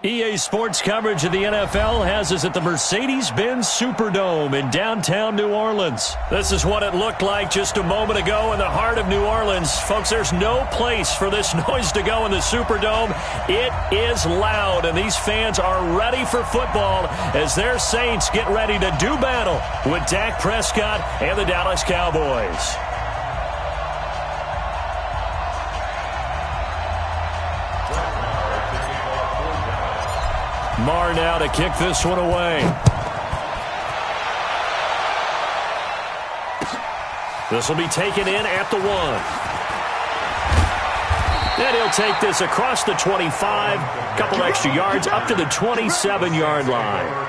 EA Sports coverage of the NFL has us at the Mercedes-Benz Superdome in downtown New Orleans. This is what it looked like just a moment ago in the heart of New Orleans. Folks, there's no place for this noise to go in the Superdome. It is loud, and these fans are ready for football as their Saints get ready to do battle with Dak Prescott and the Dallas Cowboys. Marr now to kick this one away. This will be taken in at the 1. And he'll take this across the 25, couple extra yards up to the 27-yard line.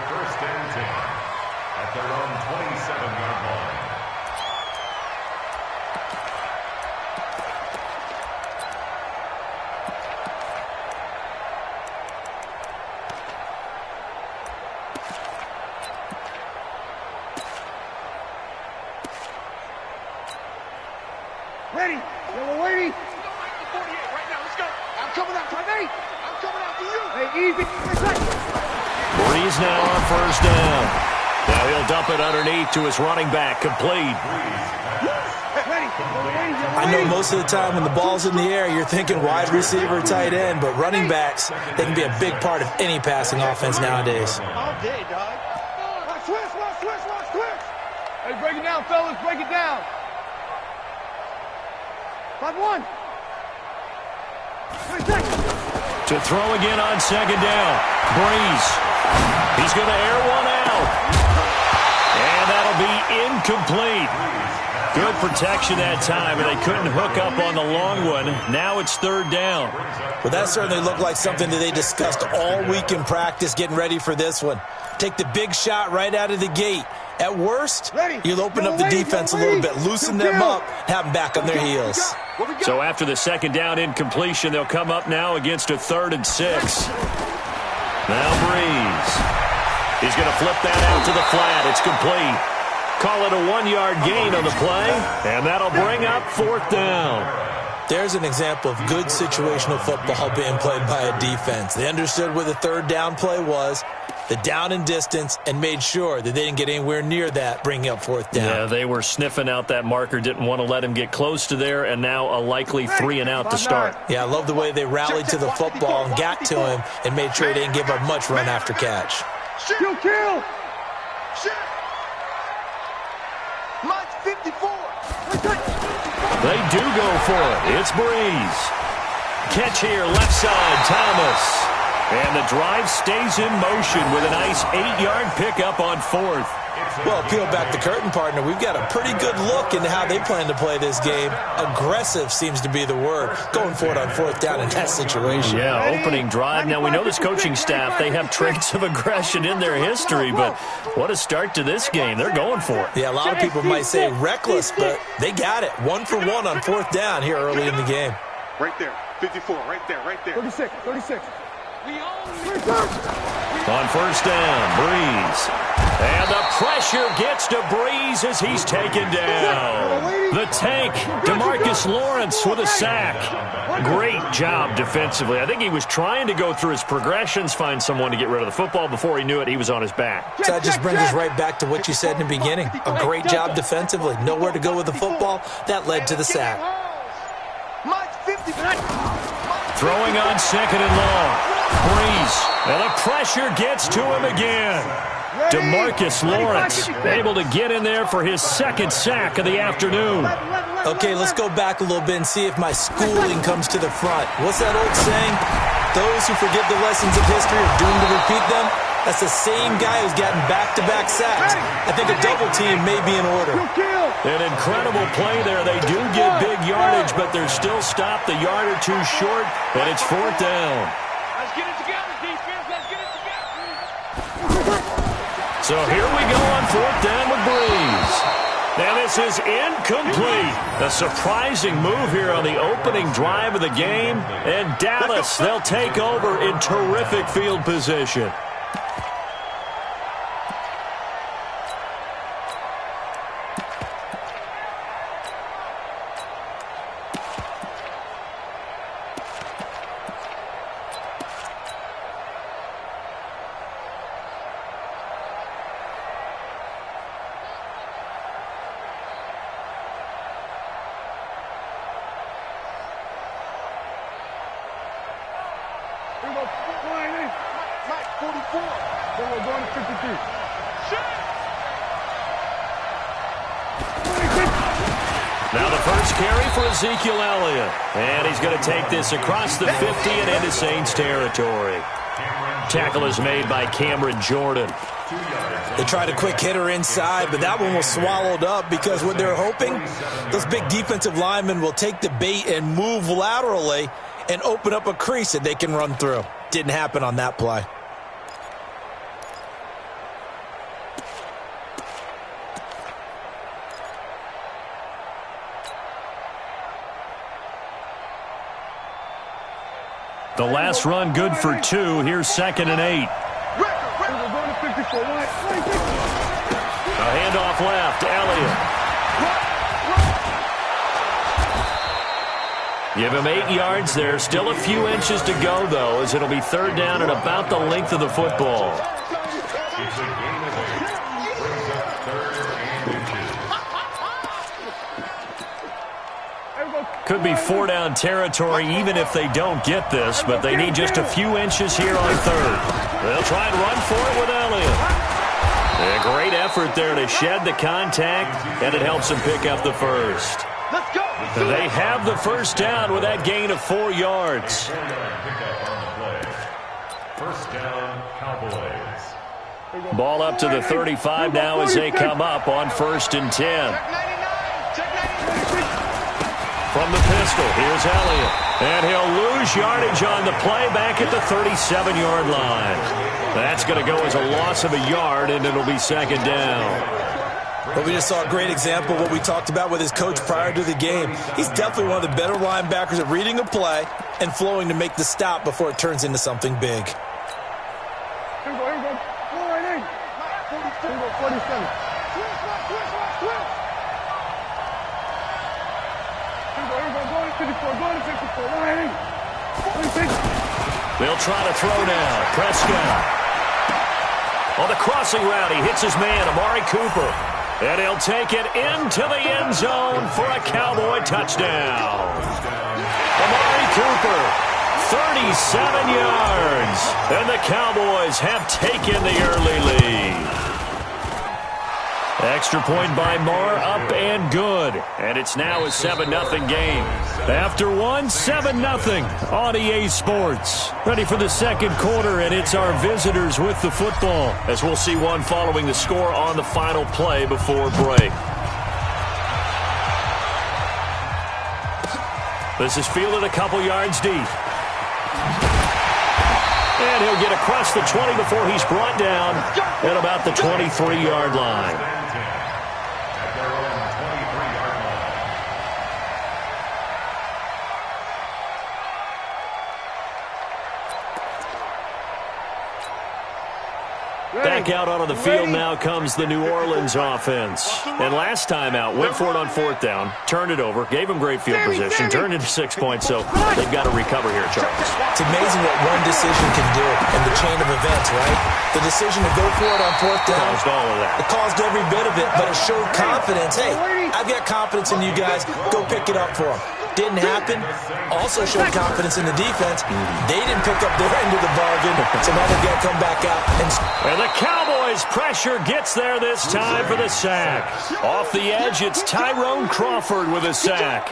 Ready. Yeah, we're waiting. The 48 right now. Let's go. I'm coming out. I'm coming out to you. Hey, easy. Breeze now on first down. Now he'll dump it underneath to his running back. Complete. I know most of the time when the ball's in the air, you're thinking wide receiver, tight end, but running backs, they can be a big part of any passing offense nowadays. All day, dog. Switch. Hey, break it down, fellas. Break it down. 5-1. To throw again on second down. Breeze. He's going to air one out. And that'll be incomplete. Good protection that time, and they couldn't hook up on the long one. Now it's third down. Well, that certainly looked like something that they discussed all week in practice, getting ready for this one. Take the big shot right out of the gate. At worst, you'll open up the defense a little bit, loosen them up, have them back on their heels. So after the second down incompletion, they'll come up now against a 3rd and 6. Now Breeze. He's going to flip that out to the flat. It's complete. Call it a 1-yard gain on the play, and that'll bring up 4th down. There's an example of good situational football being played by a defense. They understood where the 3rd down play was, the down and distance, and made sure that they didn't get anywhere near that, bringing up 4th down. Yeah, they were sniffing out that marker, didn't want to let him get close to there, and now a likely 3 and out to start. Yeah, I love the way they rallied to the football and got to him and made sure he didn't give up much run after catch. Kill. Mike 54. They do go for it. It's Breeze. Catch here, left side, Thomas. And the drive stays in motion with a nice 8-yard pickup on 4th. Well, peel back the curtain, partner. We've got a pretty good look into how they plan to play this game. Aggressive seems to be the word. Going for it on 4th down in that situation. Yeah, opening drive. Now, we know this coaching staff, they have traits of aggression in their history, but what a start to this game. They're going for it. Yeah, a lot of people might say reckless, but they got it. 1 for 1 on 4th down here early in the game. Right there. 54. Right there. 36. On first down, Breeze. And the pressure gets to Breeze as he's taken down. The tank, DeMarcus Lawrence with a sack. Great job defensively. I think he was trying to go through his progressions, find someone to get rid of the football. Before he knew it, he was on his back. So that just brings us right back to what you said in the beginning. A great job defensively. Nowhere to go with the football. That led to the sack. Throwing on 2nd and long. Breeze, and the pressure gets to him again. DeMarcus Lawrence able to get in there for his 2nd sack of the afternoon. Okay, let's go back a little bit and see if my schooling comes to the front. What's that old saying? Those who forget the lessons of history are doomed to repeat them. That's the same guy who's gotten back-to-back sacks. I think a double team may be in order. An incredible play there. They do get big yardage, but they're still stopped a yard or two short, and it's 4th down. Let's get it together, defense. Let's get it together. So here we go on 4th down with Breeze. Now this is incomplete. A surprising move here on the opening drive of the game. And Dallas, they'll take over in terrific field position. we go. Line in. Mike, 44. Then we're going to 53. Now the first carry for Ezekiel Elliott. And he's going to take this across the 50 and into Saints territory. Tackle is made by Cameron Jordan. They tried a quick hitter inside, but that one was swallowed up because what they're hoping, those big defensive linemen will take the bait and move laterally and open up a crease that they can run through. Didn't happen on that play. The last run good for 2. Here's 2nd and 8. A handoff left. Elliott. Give him 8 yards there. Still a few inches to go, though, as it'll be 3rd down and about the length of the football. Could be 4-down territory even if they don't get this, but they need just a few inches here on 3rd. They'll try and run for it with Elliott. A great effort there to shed the contact, and it helps them pick up the first. They have the first down with that gain of 4 yards. First down, Cowboys. Ball up to the 35 now as they come up on 1st and 10. From the pistol, here's Elliott. And he'll lose yardage on the play back at the 37-yard line. That's going to go as a loss of a yard, and it'll be 2nd down. But we just saw a great example of what we talked about with his coach prior to the game. He's definitely one of the better linebackers at reading a play and flowing to make the stop before it turns into something big. Here we go. Line in. 47. They'll try to throw now. Prescott. On the crossing route, he hits his man, Amari Cooper. And he'll take it into the end zone for a Cowboy touchdown. Amari Cooper, 37 yards. And the Cowboys have taken the early lead. Extra point by Marr, up and good. And it's now a 7-0 game. After one, 7-0 on EA Sports. Ready for the second quarter, and it's our visitors with the football, as we'll see one following the score on the final play before break. This is fielded a couple yards deep. And he'll get across the 20 before he's brought down at about the 23-yard line. Back out onto the field now comes the New Orleans offense. And last time out, went for it on 4th down, turned it over, gave them great field position, turned into 6 points, so they've got to recover here, Charles. It's amazing what one decision can do in the chain of events, right? The decision to go for it on 4th down. Caused all of that. It caused every bit of it, but it showed confidence. Hey, I've got confidence in you guys. Go pick it up for them. Didn't happen. Also showed confidence in the defense. They didn't pick up their end of the bargain, so now they've got to come back out. And the Cowboys' pressure gets there this time for the sack. Off the edge, it's Tyrone Crawford with a sack.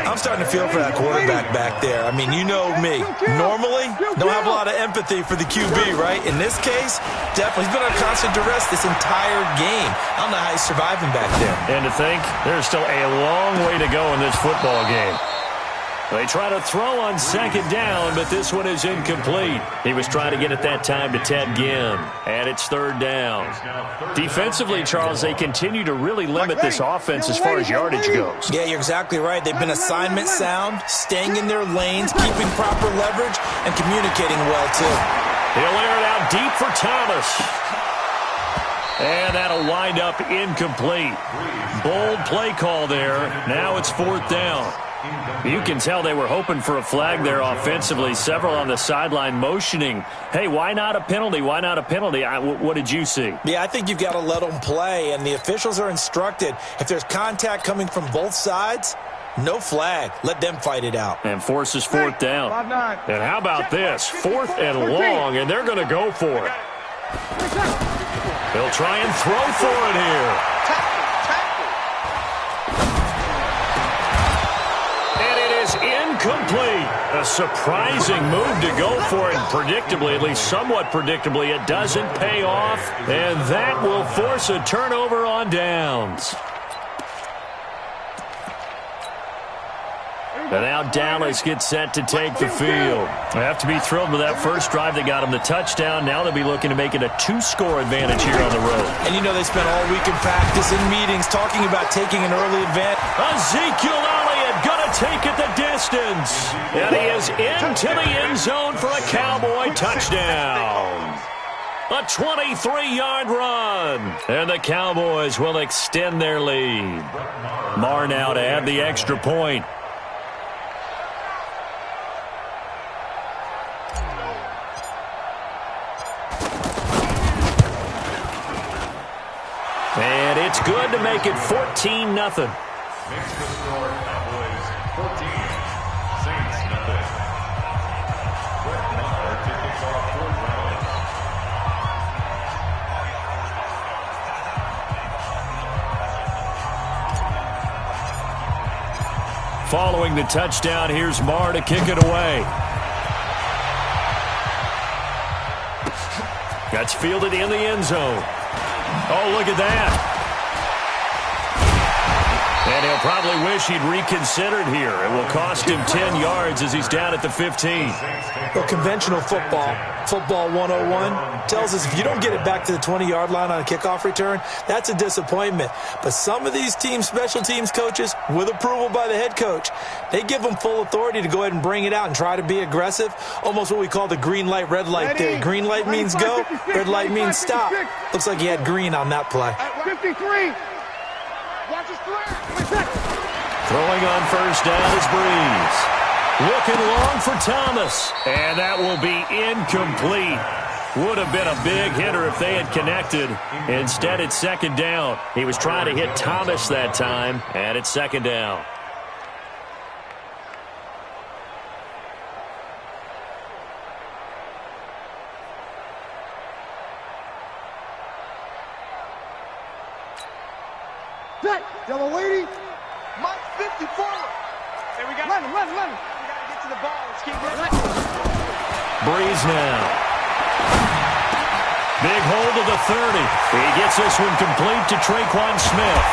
I'm starting to feel for that quarterback back there. I mean, you know me. Normally, don't have a lot of empathy for the QB, right? In this case, definitely. He's been on constant duress this entire game. I don't know how he's surviving back there. And to think, there's still a long way to go in this football game. They try to throw on 2nd down, but this one is incomplete. He was trying to get it that time to Ted Ginn, and it's 3rd down. Defensively, Charles, they continue to really limit this offense as far as yardage goes. Yeah, you're exactly right. They've been assignment sound, staying in their lanes, keeping proper leverage, and communicating well, too. He'll air it out deep for Thomas. And that'll wind up incomplete. Bold play call there. Now it's 4th down. You can tell they were hoping for a flag there offensively. Several on the sideline motioning, hey, why not a penalty? Why not a penalty? What did you see? Yeah, I think you've got to let them play, and the officials are instructed. If there's contact coming from both sides, No flag. Let them fight it out. And forces fourth down. 5-9. And how about this? 4th and long, and they're going to go for it. He'll try and throw for it here. And it is incomplete. A surprising move to go for it. And predictably, at least somewhat predictably, it doesn't pay off. And that will force a turnover on downs. And now Dallas gets set to take the field. They have to be thrilled with that first drive that got them the touchdown. Now they'll be looking to make it a 2-score advantage here on the road. And you know they spent all week in practice and meetings talking about taking an early advantage. Ezekiel Elliott going to take it the distance. And he is into the end zone for a Cowboy touchdown. A 23-yard run. And the Cowboys will extend their lead. Marr now to add the extra point. And it's good to make it 14-0. Makes the score Cowboys 14, Saints nothing. Brett Maher kicks off 4th down. Following the touchdown, here's Marr to kick it away. That's fielded in the end zone. Oh, look at that. And he'll probably wish he'd reconsidered here. It will cost him 10 yards as he's down at the 15. Well, conventional football 101, tells us if you don't get it back to the 20-yard line on a kickoff return, that's a disappointment. But some of these special teams coaches, with approval by the head coach, they give them full authority to go ahead and bring it out and try to be aggressive, almost what we call the green light, red light theory. Green light means go, red light means stop. Looks like he had green on that play. 53. Watch his Throwing on first down is Breeze. Looking long for Thomas. And that will be incomplete. Would have been a big hitter if they had connected. Instead, it's second down. He was trying to hit Thomas that time, and it's second down. Yellow lady. Mike 50 forward. Hey, we got 11. We got to get to the ball. Let's keep running. Breeze now. Big hold of the 30. He gets this one complete to Traquan Smith.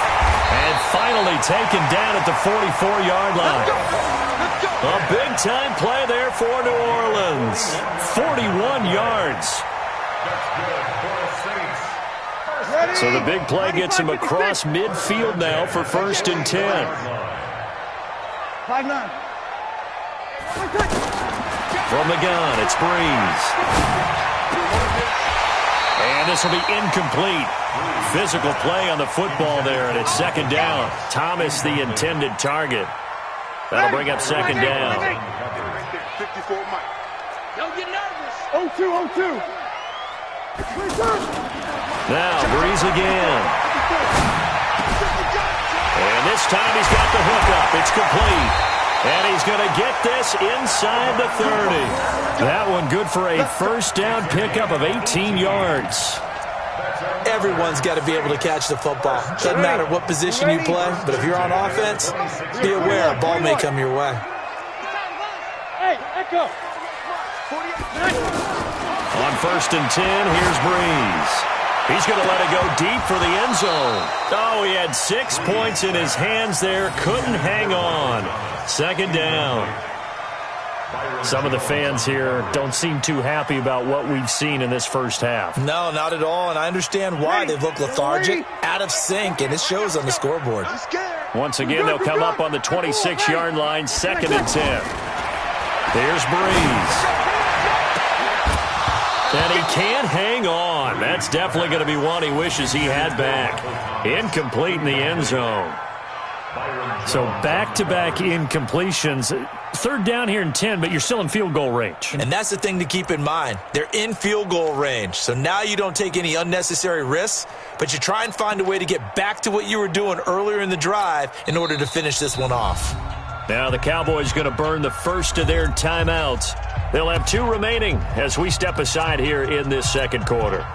And finally taken down at the 44-yard line. Let's go. A big-time play there for New Orleans. 41 yards. That's good for the Saints. So the big play gets him across midfield now for 1st and 10. 5-9. From the gun, it's Breeze. And this will be incomplete. Physical play on the football there, and it's second down. Thomas, the intended target. That'll bring up second down. 54 Mike. Don't get nervous. 0-2. Now, Breeze again. And this time he's got the hook up. It's complete. And he's going to get this inside the 30. That one good for a first down pickup of 18 yards. Everyone's got to be able to catch the football. Doesn't matter what position you play, but if you're on offense, be aware a ball may come your way. Hey, Echo. On 1st and 10, here's Breeze. He's going to let it go deep for the end zone. Oh, he had 6 points in his hands there. Couldn't hang on. Second down. Some of the fans here don't seem too happy about what we've seen in this first half. No, not at all, and I understand why. They've looked lethargic, out of sync, and it shows on the scoreboard. Once again, they'll come up on the 26-yard line, 2nd and 10. There's Breeze. And he can't hang on. That's definitely going to be one he wishes he had back. Incomplete in the end zone. So back-to-back incompletions. 3rd down here and 10, but you're still in field goal range. And that's the thing to keep in mind. They're in field goal range. So now you don't take any unnecessary risks, but you try and find a way to get back to what you were doing earlier in the drive in order to finish this one off. Now the Cowboys going to burn the first of their timeouts. They'll have 2 remaining as we step aside here in this second quarter.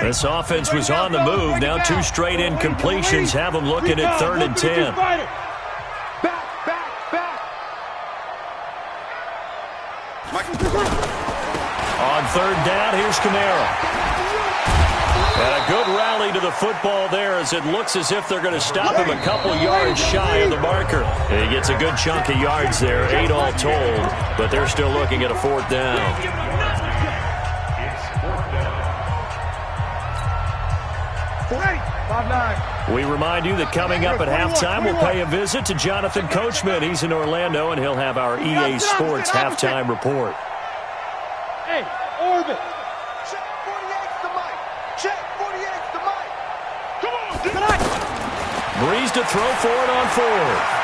This offense was on the move. Now 2 straight incompletions have them looking at 3rd and 10. On 3rd down, here's Kamara. And a good rally to the football there as it looks as if they're going to stop him a couple yards shy of the marker. He gets a good chunk of yards there, 8 all told, but they're still looking at a 4th down. We remind you that coming up at halftime, we'll pay a visit to Jonathan Coachman. He's in Orlando, and he'll have our EA Sports halftime report. Hey, orbit. Check 48's the mic. Check 48's the mic. Come on, Breeze to throw for it on 4th.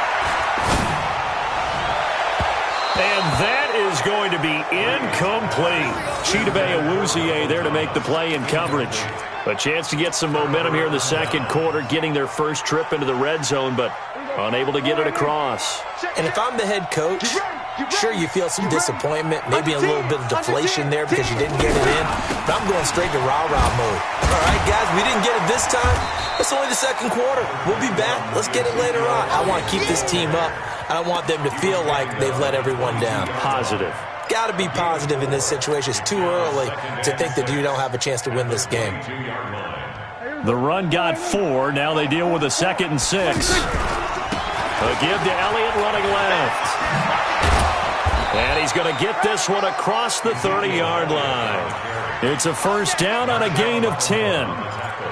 And that is going to be incomplete. Chidobe Awuzie there to make the play in coverage. A chance to get some momentum here in the second quarter, getting their first trip into the red zone, but unable to get it across. And if I'm the head coach, sure, you feel some disappointment, maybe a little bit of deflation there because you didn't get it in, but I'm going straight to rah-rah mode. All right, guys, we didn't get it this time. It's only the second quarter. We'll be back. Let's get it later on. I want to keep this team up. I don't want them to feel like they've let everyone down. Positive. Got to be positive in this situation. It's too early to think that you don't have a chance to win this game. The run got 4. Now they deal with a 2nd and 6. A give to Elliott running left. And he's going to get this one across the 30-yard line. It's a 1st down on a gain of 10.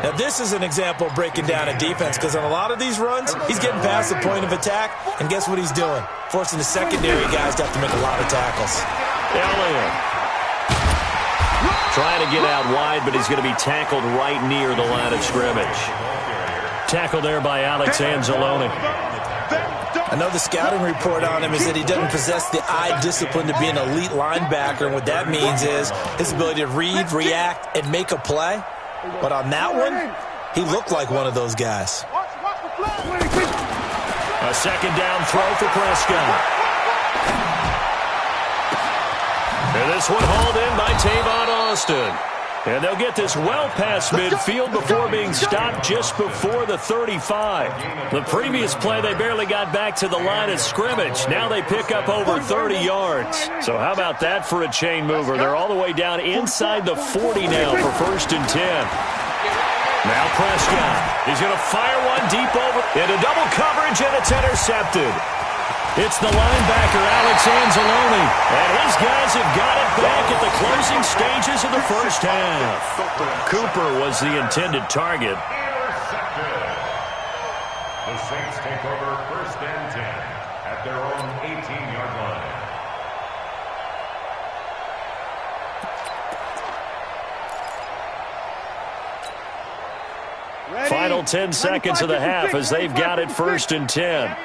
Now, this is an example of breaking down a defense because on a lot of these runs, he's getting past the point of attack, and guess what he's doing? Forcing the secondary guys to have to make a lot of tackles. Elliott trying to get out wide, but he's going to be tackled right near the line of scrimmage. Tackled there by Alex Anzalone. I know the scouting report on him is that he doesn't possess the eye discipline to be an elite linebacker, and what that means is his ability to read, react, and make a play. But on that one, he looked like one of those guys. A 2nd down throw for Prescott. And this one hauled in by Tavon Austin. And they'll get this well past midfield before being stopped just before the 35. The previous play, they barely got back to the line of scrimmage. Now they pick up over 30 yards. So how about that for a chain mover? They're all the way down inside the 40 now for 1st and 10. Now Prescott. He's going to fire one deep over into double coverage, and it's intercepted. It's the linebacker, Alex Anzalone. And his guys have got it back at the closing stages of the first half. Cooper was the intended target. The Saints take over 1st and 10 at their own 18-yard line. Final 10 seconds of the half as they've got it 1st and 10.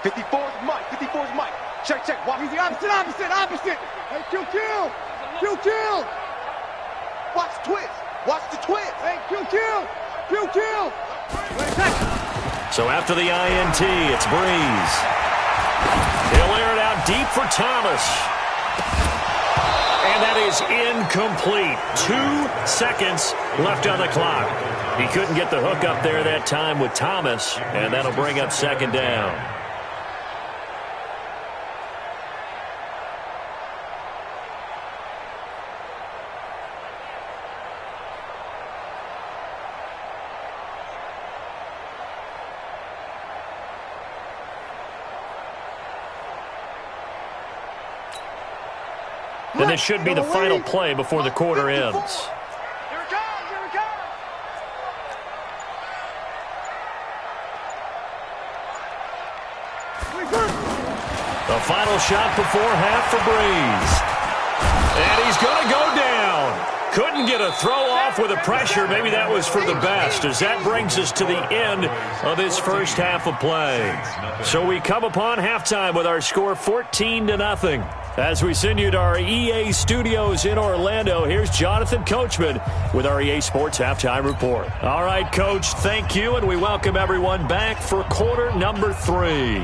54's Mike. 54's Mike. Check. Watch the opposite. Hey, Q. Watch the twist. Hey, Q. So after the INT, it's Breeze. He'll air it out deep for Thomas. And that is incomplete. 2 seconds left on the clock. He couldn't get the hook up there that time with Thomas, and that'll bring up 2nd down. And this should be the final play before the quarter ends. Here it comes. The final shot before half for Breeze. And he's going to go down. Couldn't get and a throw off with the pressure. Maybe that was for the best, as that brings us to the end of this first half of play. So we come upon halftime with our score 14-0. As we send you to our EA studios in Orlando, here's Jonathan Coachman with our EA Sports Halftime Report. All right, Coach, thank you, and we welcome everyone back for quarter number 3.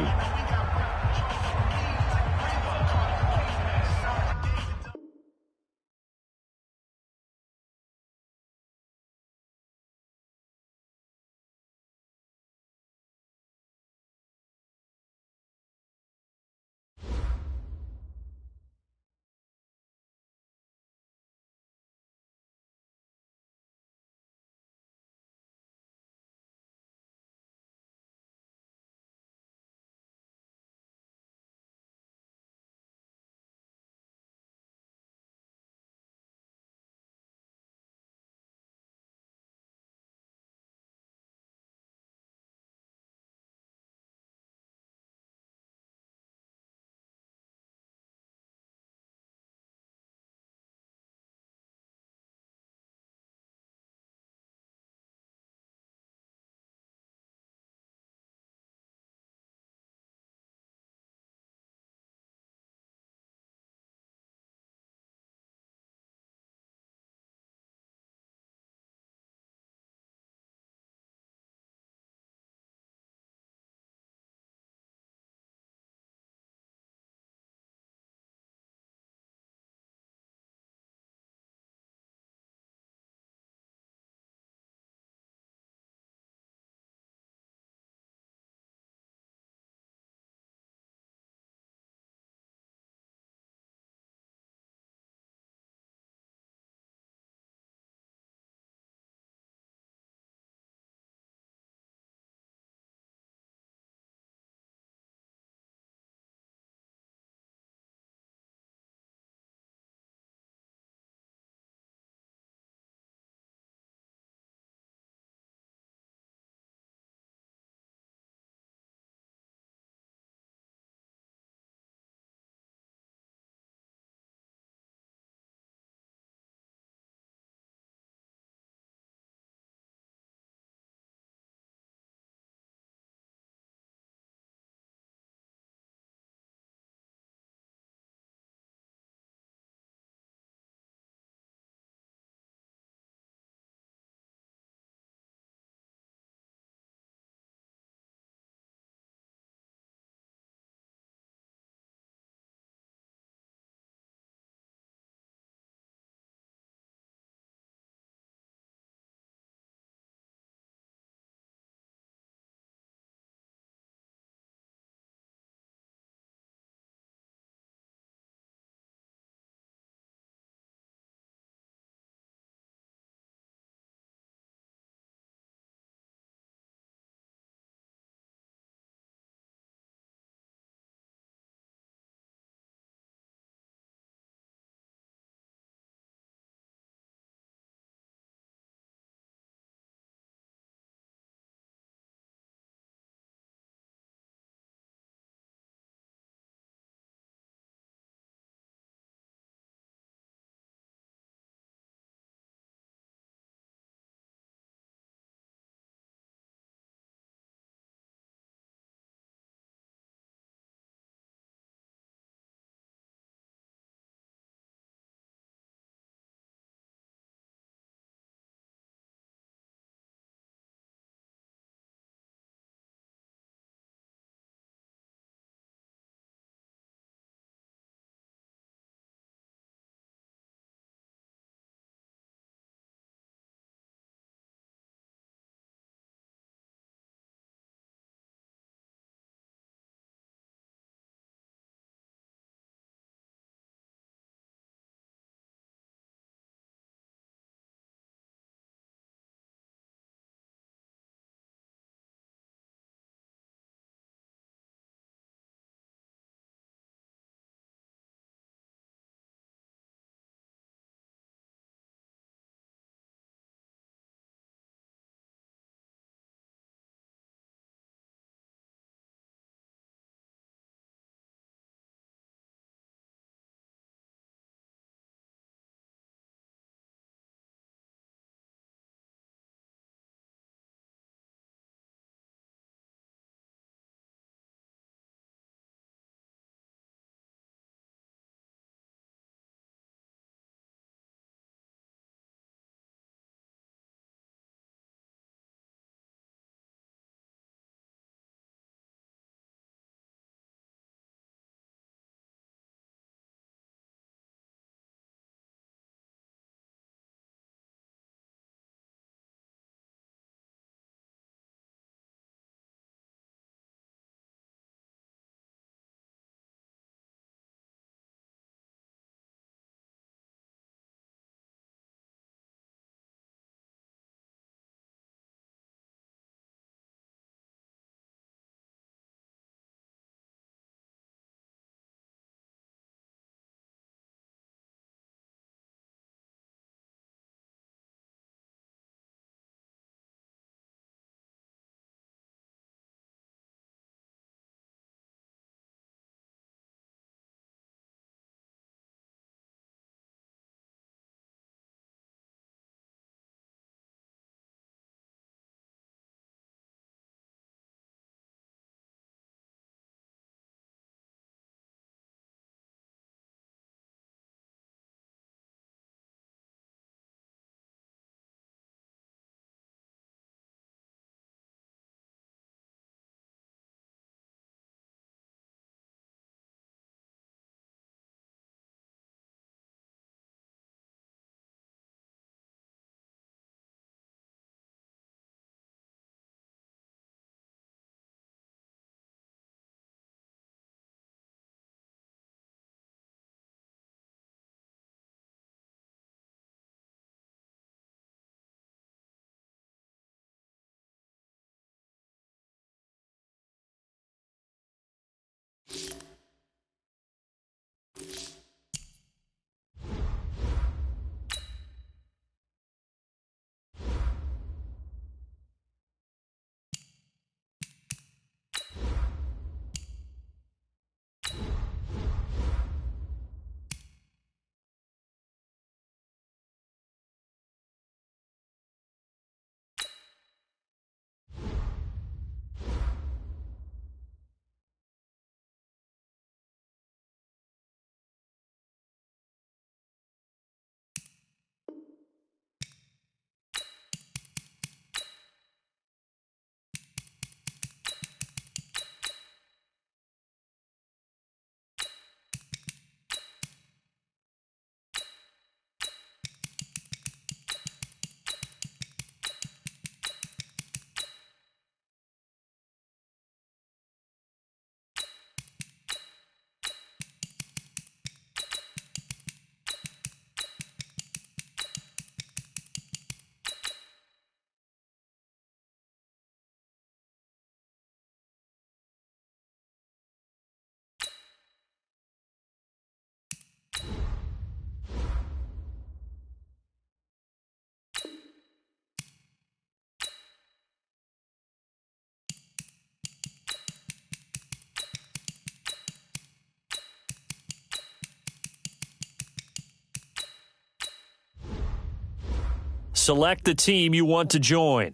Select the team you want to join.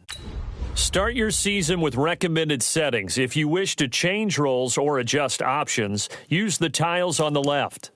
Start your season with recommended settings. If you wish to change roles or adjust options, use the tiles on the left.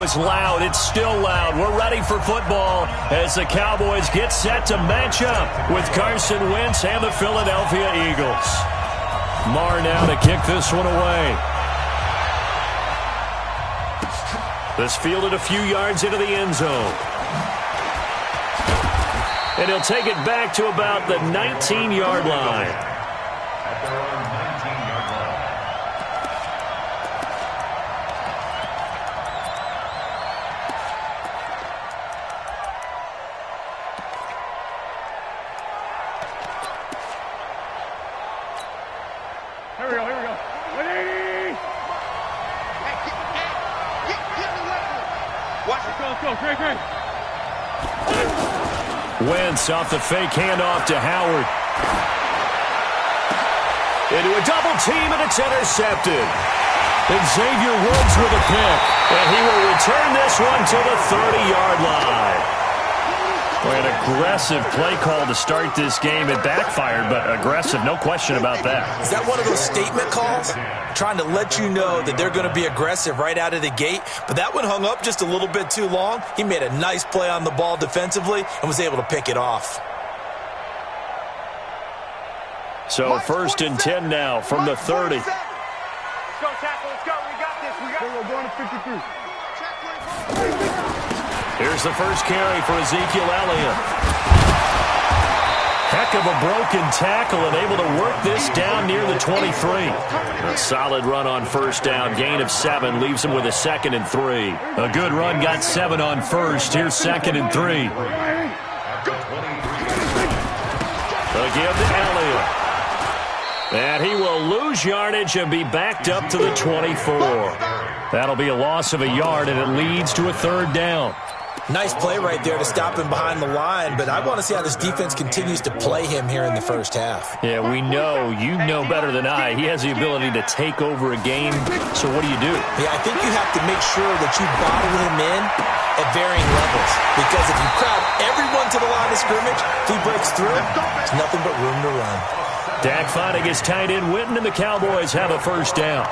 It's loud. It's still loud. We're ready for football as the Cowboys get set to match up with Carson Wentz and the Philadelphia Eagles. Marr now to kick this one away. This fielded a few yards into the end zone. And he'll take it back to about the 19-yard line. At their own 19-yard line. Here we go, here we go. 180! Get the weapon. Watch it. Let's go, Great. Wentz off the fake handoff to Howard. Into a double team, and it's intercepted. Xavier Woods with a pick, and he will return this one to the 30-yard line. Boy, an aggressive play call to start this game. It backfired, but aggressive, no question about that. Is that one of those statement calls? Trying to let you know that they're going to be aggressive right out of the gate, but that one hung up just a little bit too long. He made a nice play on the ball defensively and was able to pick it off. So 1st and 10 now from the 30. Let's go, tackle. Let's go. We got this. We're going to 53. Here's the first carry for Ezekiel Elliott. Heck of a broken tackle and able to work this down near the 23. A solid run on first down. Gain of 7 leaves him with a 2nd and 3. A good run got 7 on first. Here's 2nd and 3. They'll give to Elliott. And he will lose yardage and be backed up to the 24. That'll be a loss of a yard, and it leads to a 3rd down. Nice play right there to stop him behind the line, but I want to see how this defense continues to play him here in the first half. Yeah, we know. You know better than I. He has the ability to take over a game, so what do you do? Yeah, I think you have to make sure that you bottle him in at varying levels, because if you crowd everyone to the line of scrimmage, if he breaks through, there's nothing but room to run. Dak finding his tight end Witten, and the Cowboys have a first down.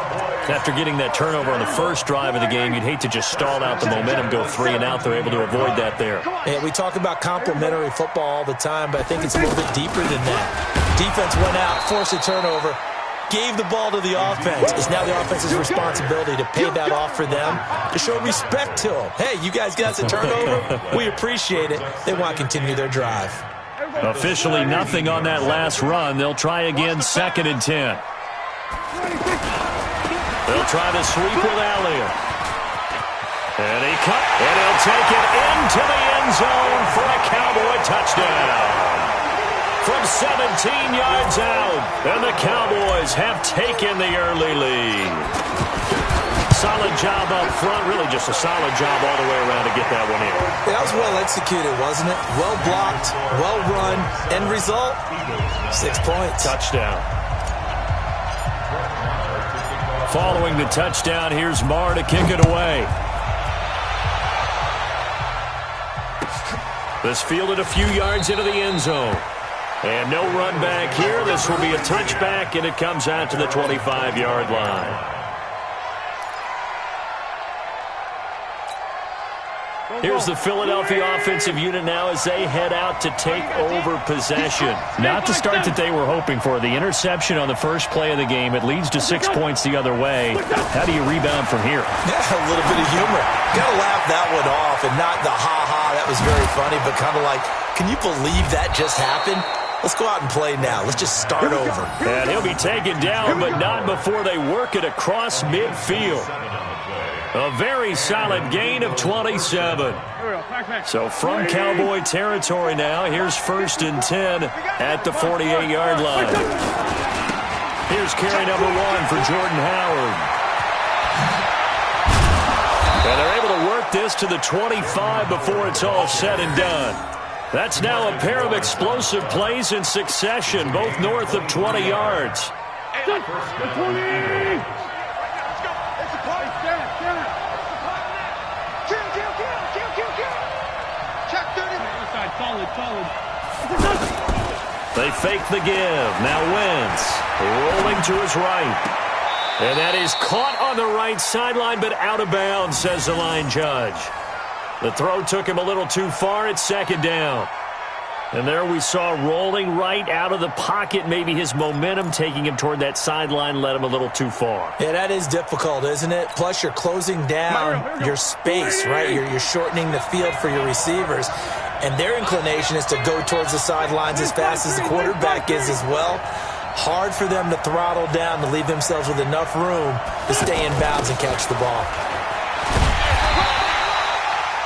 After getting that turnover on the first drive of the game, you'd hate to just stall out the momentum, go 3 and out. They're able to avoid that there. Yeah, we talk about complementary football all the time, but I think it's a little bit deeper than that. Defense went out, forced a turnover, gave the ball to the offense. It's now the offense's responsibility to pay that off for them, to show respect to them. Hey, you guys got the turnover. We appreciate it. They want to continue their drive. Officially nothing on that last run. They'll try again, 2nd and 10. They'll try to sweep with Elliott. And he cut, and he'll take it into the end zone for a Cowboy touchdown. From 17 yards out, and the Cowboys have taken the early lead. Solid job up front, really just a solid job all the way around to get that one in. That was well executed, wasn't it? Well blocked, well run. End result, 6 points. Touchdown. Following the touchdown, here's Marr to kick it away. This fielded a few yards into the end zone. And no run back here. This will be a touchback, and it comes out to the 25-yard line. Here's the Philadelphia offensive unit now as they head out to take over possession. Not the start that they were hoping for. The interception on the first play of the game. It leads to 6 points the other way. How do you rebound from here? Yeah, a little bit of humor. Got to laugh that one off, and not the ha-ha, that was very funny, but kind of like, can you believe that just happened? Let's go out and play now. Let's just start over. And he'll be taken down, but not before they work it across midfield. A very solid gain of 27. So from Cowboy territory now, here's 1st and 10 at the 48-yard line. Here's carry number 1 for Jordan Howard. And they're able to work this to the 25 before it's all said and done. That's now a pair of explosive plays in succession, both north of 20 yards. The 20! Solid. They fake the give. Now Wentz rolling to his right. And that is caught on the right sideline, but out of bounds, says the line judge. The throw took him a little too far. It's second down. And there we saw rolling right out of the pocket. Maybe his momentum taking him toward that sideline led him a little too far. Yeah, that is difficult, isn't it? Plus, you're closing down your space, right? You're shortening the field for your receivers. And their inclination is to go towards the sidelines as fast as the quarterback is as well. Hard for them to throttle down to leave themselves with enough room to stay in bounds and catch the ball.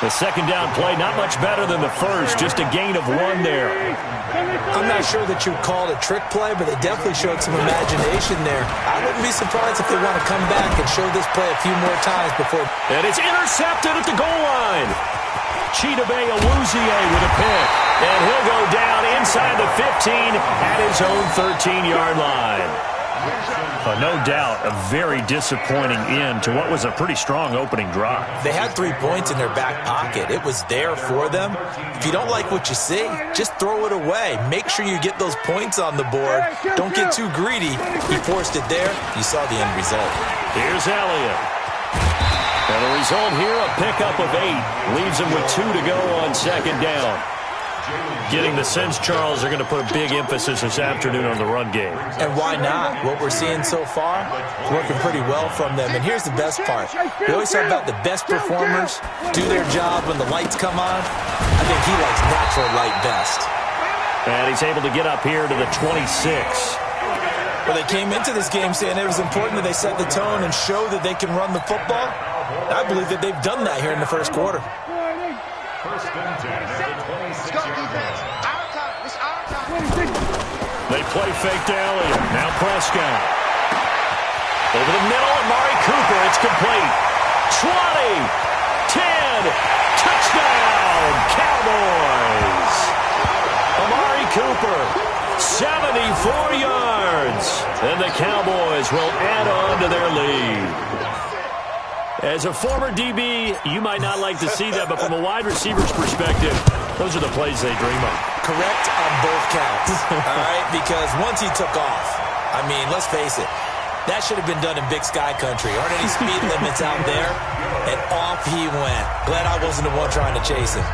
The second down play, not much better than the first, just a gain of 1 there. I'm not sure that you'd call it a trick play, but they definitely showed some imagination there. I wouldn't be surprised if they want to come back and show this play a few more times before. And it's intercepted at the goal line. Chidobe Awuzie with a pick. And he'll go down inside the 15 at his own 13-yard line. No doubt, a very disappointing end to what was a pretty strong opening drive. They had 3 points in their back pocket. It was there for them. If you don't like what you see, just throw it away. Make sure you get those points on the board. Don't get too greedy. He forced it there. You saw the end result. Here's Elliott. And the result here, a pickup of 8. Leaves him with 2 to go on second down. Getting the sense, Charles, they're going to put a big emphasis this afternoon on the run game. And why not? What we're seeing so far, working pretty well from them. And here's the best part. We always talk about the best performers do their job when the lights come on. I think he likes natural light best. And he's able to get up here to the 26. Well, they came into this game saying it was important that they set the tone and show that they can run the football. I believe that they've done that here in the first quarter. First and 10 at the 26-yard line. They play fake to Elliott. Now Prescott. Over the middle, Amari Cooper. It's complete. 20, 10, touchdown, Cowboys. Amari Cooper, 74 yards. And the Cowboys will add on to their lead. As a former DB, you might not like to see that, but from a wide receiver's perspective, those are the plays they dream of. Correct on both counts, all right? Because once he took off, I mean, let's face it, that should have been done in Big Sky Country. Aren't any speed limits out there? And off he went. Glad I wasn't the one trying to chase him.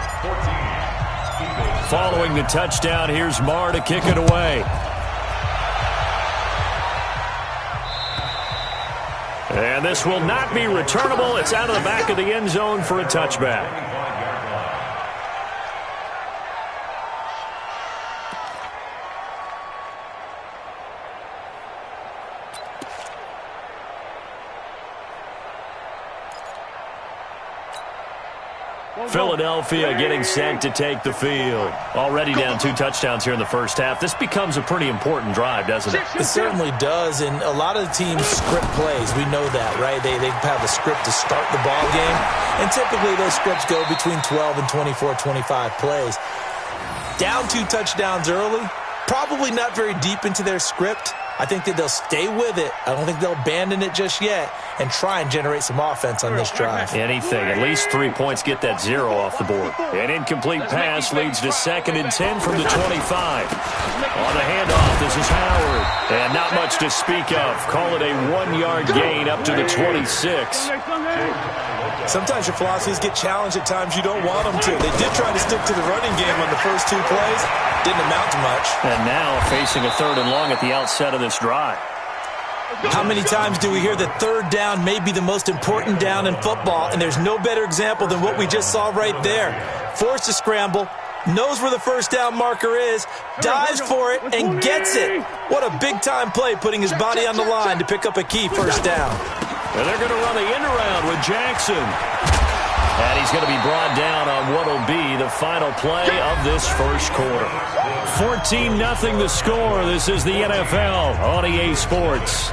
Following the touchdown, here's Marr to kick it away. And this will not be returnable. It's out of the back of the end zone for a touchback. Philadelphia getting set to take the field. Already down 2 touchdowns here in the first half. This becomes a pretty important drive, doesn't it? It certainly does, and a lot of the teams script plays. We know that, right? They have a script to start the ball game, and typically those scripts go between 12 and 24, 25 plays. Down 2 touchdowns early, probably not very deep into their script. I think that they'll stay with it. I don't think they'll abandon it just yet and try and generate some offense on this drive. Anything. At least 3 points get that 0 off the board. An incomplete pass leads to 2nd and 10 from the 25. On the handoff, this is Howard. And not much to speak of. Call it a 1-yard gain up to the 26. Sometimes your philosophies get challenged at times you don't want them to. They did try to stick to the running game on the first 2 plays. Didn't amount to much. And now facing a 3rd and long at the outset of this drive. How many times do we hear that 3rd down may be the most important down in football, and there's no better example than what we just saw right there. Forced to scramble, knows where the first down marker is, dives for it, and gets it. What a big-time play, putting his body on the line to pick up a key first down. And they're going to run the end around with Jackson. And he's going to be brought down on what will be the final play of this first quarter. 14-0 the score. This is the NFL on EA Sports.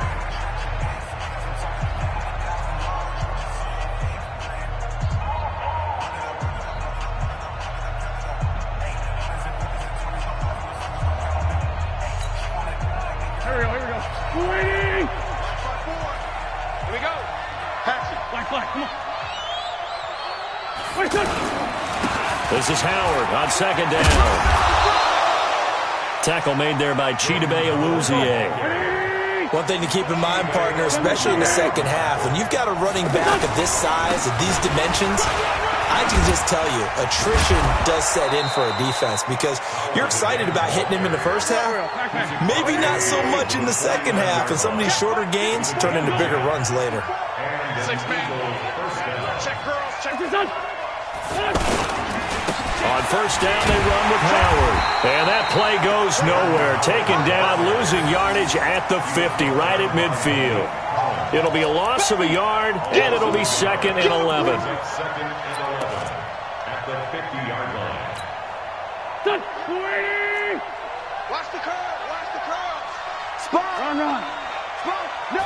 Here we go. Waiting. Here we go. Pass it. Black, come on. Wait, This is Howard on 2nd down. Tackle made there by Chidobe Awuzie. One thing to keep in mind, partner, especially in the second half, when you've got a running back of this size, of these dimensions, I can just tell you, attrition does set in for a defense because you're excited about hitting him in the first half. Maybe not so much in the second half, and some of these shorter gains turn into bigger runs later. 6 man. Check girls, check this out. On first down, they run with Howard. And that play goes nowhere. Taken down, losing yardage at the 50, right at midfield. It'll be a loss of a yard, and it'll be 2nd and 11. Second and 11 at the 50-yard line. Watch the curve, watch the curve. Spot. Run. Spot. No.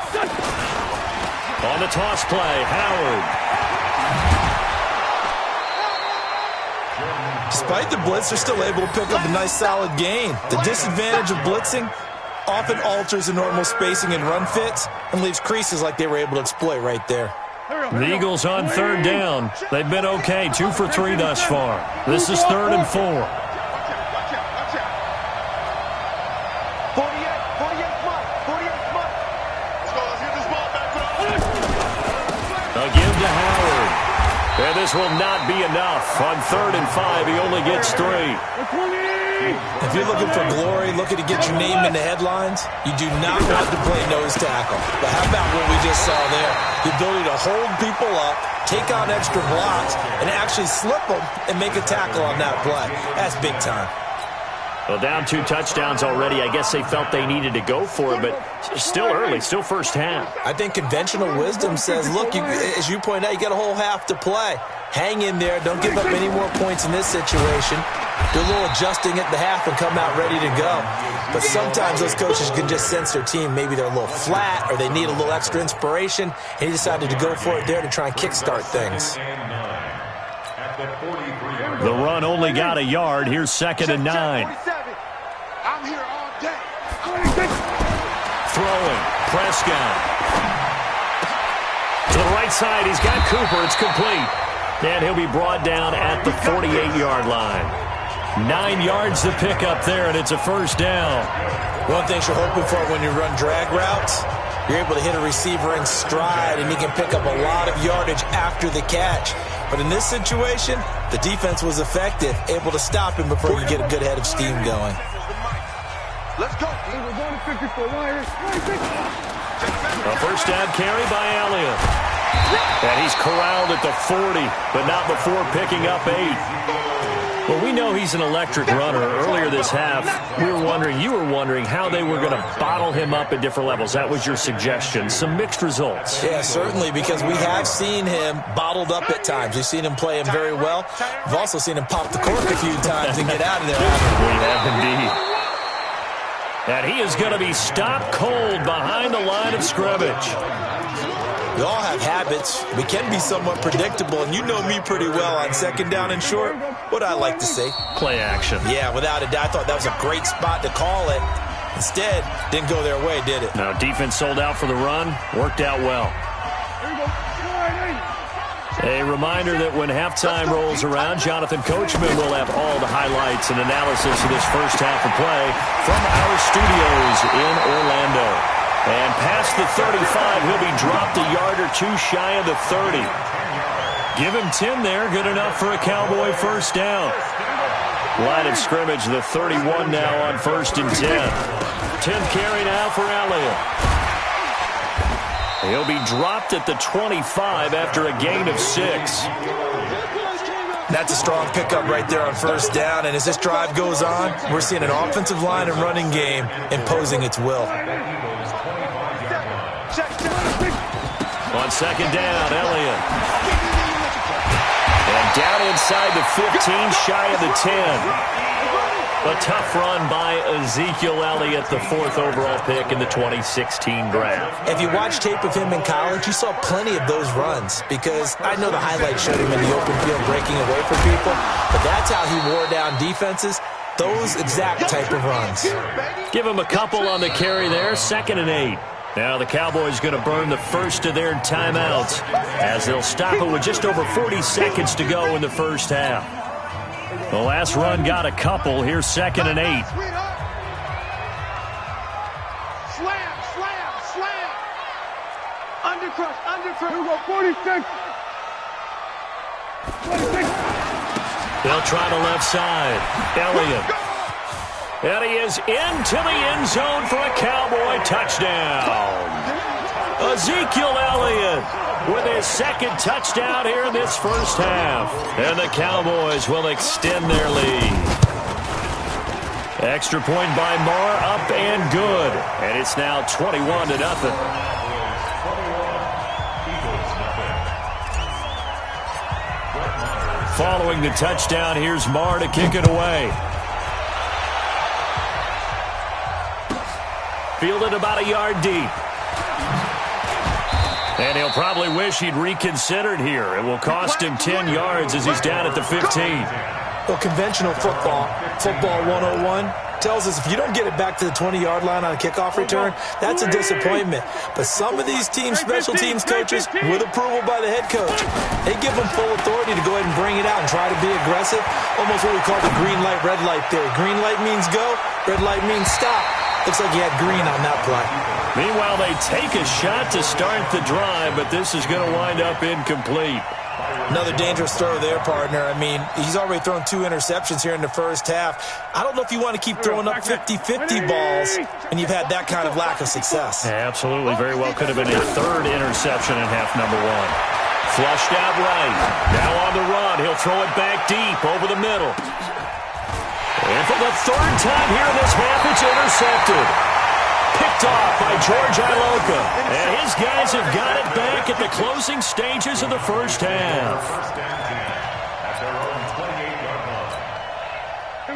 On the toss play, Howard. Despite the blitz, they're still able to pick up a nice solid gain. The disadvantage of blitzing often alters the normal spacing and run fits and leaves creases like they were able to exploit right there. The Eagles on third down. They've been okay, 2 for 3 thus far. This is 3rd and 4. Watch out. 48 smart. Let's go, let's get this ball back. A give to Howard. And this will not be enough. On 3rd and 5, he only gets 3. If you're looking for glory, looking to get your name in the headlines, you do not want to play nose tackle. But how about what we just saw there? The ability to hold people up, take on extra blocks, and actually slip them and make a tackle on that play. That's big time. Well, down 2 touchdowns already. I guess they felt they needed to go for it, but still early, still first half. I think conventional wisdom says, look, as you point out, you got a whole half to play. Hang in there. Don't give up any more points in this situation. Do a little adjusting at the half and come out ready to go. But sometimes those coaches can just sense their team. Maybe they're a little flat or they need a little extra inspiration. And he decided to go for it there to try and kickstart things. The run only got a yard. Here's 2nd and 9. I'm here all day. Throwing. Prescott. To the right side, he's got Cooper. It's complete. And he'll be brought down at the 48-yard line. 9 yards to pick up there, and it's a first down. One thing you're hoping for when you run drag routes, you're able to hit a receiver in stride, and he can pick up a lot of yardage after the catch. But in this situation, the defense was effective, able to stop him before you get a good head of steam going. Let's go. We're going to 54. A first down carry by Elliott. And he's corralled at the 40, but not before picking up 8. Well, we know he's an electric runner. Earlier this half, you were wondering how they were going to bottle him up at different levels. That was your suggestion. Some mixed results. Yeah, certainly, because we have seen him bottled up at times. We've seen him play him very well. We've also seen him pop the cork a few times and get out of there. We have indeed. And he is going to be stopped cold behind the line of scrimmage. We all have habits. We can be somewhat predictable, and you know me pretty well on 2nd down and short. What I like to say? Play action. Yeah, without a doubt. I thought that was a great spot to call it. Instead, didn't go their way, did it? Now, defense sold out for the run. Worked out well. A reminder that when halftime rolls around, Jonathan Coachman will have all the highlights and analysis of this first half of play from our studios in Orlando. And past the 35, he'll be dropped a yard or 2 shy of the 30. Give him 10 there, good enough for a Cowboy first down. Line of scrimmage, the 31 now on 1st and 10. 10th carry now for Elliott. He'll be dropped at the 25 after a gain of 6. That's a strong pickup right there on first down, and as this drive goes on, we're seeing an offensive line and running game imposing its will. On 2nd down, Elliott. And down inside the 15, shy of the 10. A tough run by Ezekiel Elliott, the 4th overall pick in the 2016 draft. If you watch tape of him in college, you saw plenty of those runs because I know the highlights showed him in the open field breaking away from people, but that's how he wore down defenses, those exact type of runs. Give him a couple on the carry there, 2nd and 8. Now the Cowboys going to burn the first of their timeouts as they'll stop it with just over 40 seconds to go in the first half. The last run got a couple. Here's 2nd and 8. Slam, slam. Here we go, 46. 46. They'll try the left side. Elliott. And he is into the end zone for a Cowboy touchdown. Ezekiel Elliott with his second touchdown here in this first half. And the Cowboys will extend their lead. Extra point by Marr, up and good. And it's now 21-0. Following the touchdown, here's Marr to kick it away. Fielded about a yard deep. And he'll probably wish he'd reconsidered here. It will cost him 10 yards as he's down at the 15. Well, conventional football 101, tells us if you don't get it back to the 20-yard line on a kickoff return, that's a disappointment. But some of these special teams coaches, with approval by the head coach, they give them full authority to go ahead and bring it out and try to be aggressive. Almost what we call the green light, red light theory. Green light means go, red light means stop. Looks like he had green on that play. Meanwhile, they take a shot to start the drive, but this is going to wind up incomplete. Another dangerous throw there, partner. I mean, he's already thrown 2 interceptions here in the first half. I don't know if you want to keep throwing up 50-50 balls when you've had that kind of lack of success. Yeah, absolutely. Very well could have been a third interception in half number 1. Flushed out right. Now on the run. He'll throw it back deep over the middle. And for the third time here in this half, it's intercepted. Picked off by George Iloka. And his guys have got it back at the closing stages of the first half.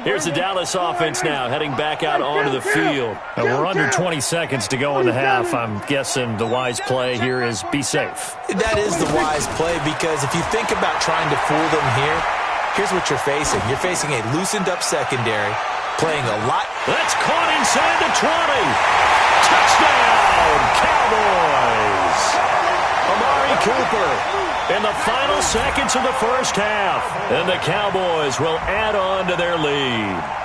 Here's the Dallas offense now heading back out onto the field. And we're under 20 seconds to go in the half. I'm guessing the wise play here is be safe. That is the wise play, because if you think about trying to fool them here, here's what you're facing. You're facing a loosened up secondary, playing a lot. That's caught inside the 20. Touchdown, Cowboys. Amari Cooper in the final seconds of the first half. And the Cowboys will add on to their lead.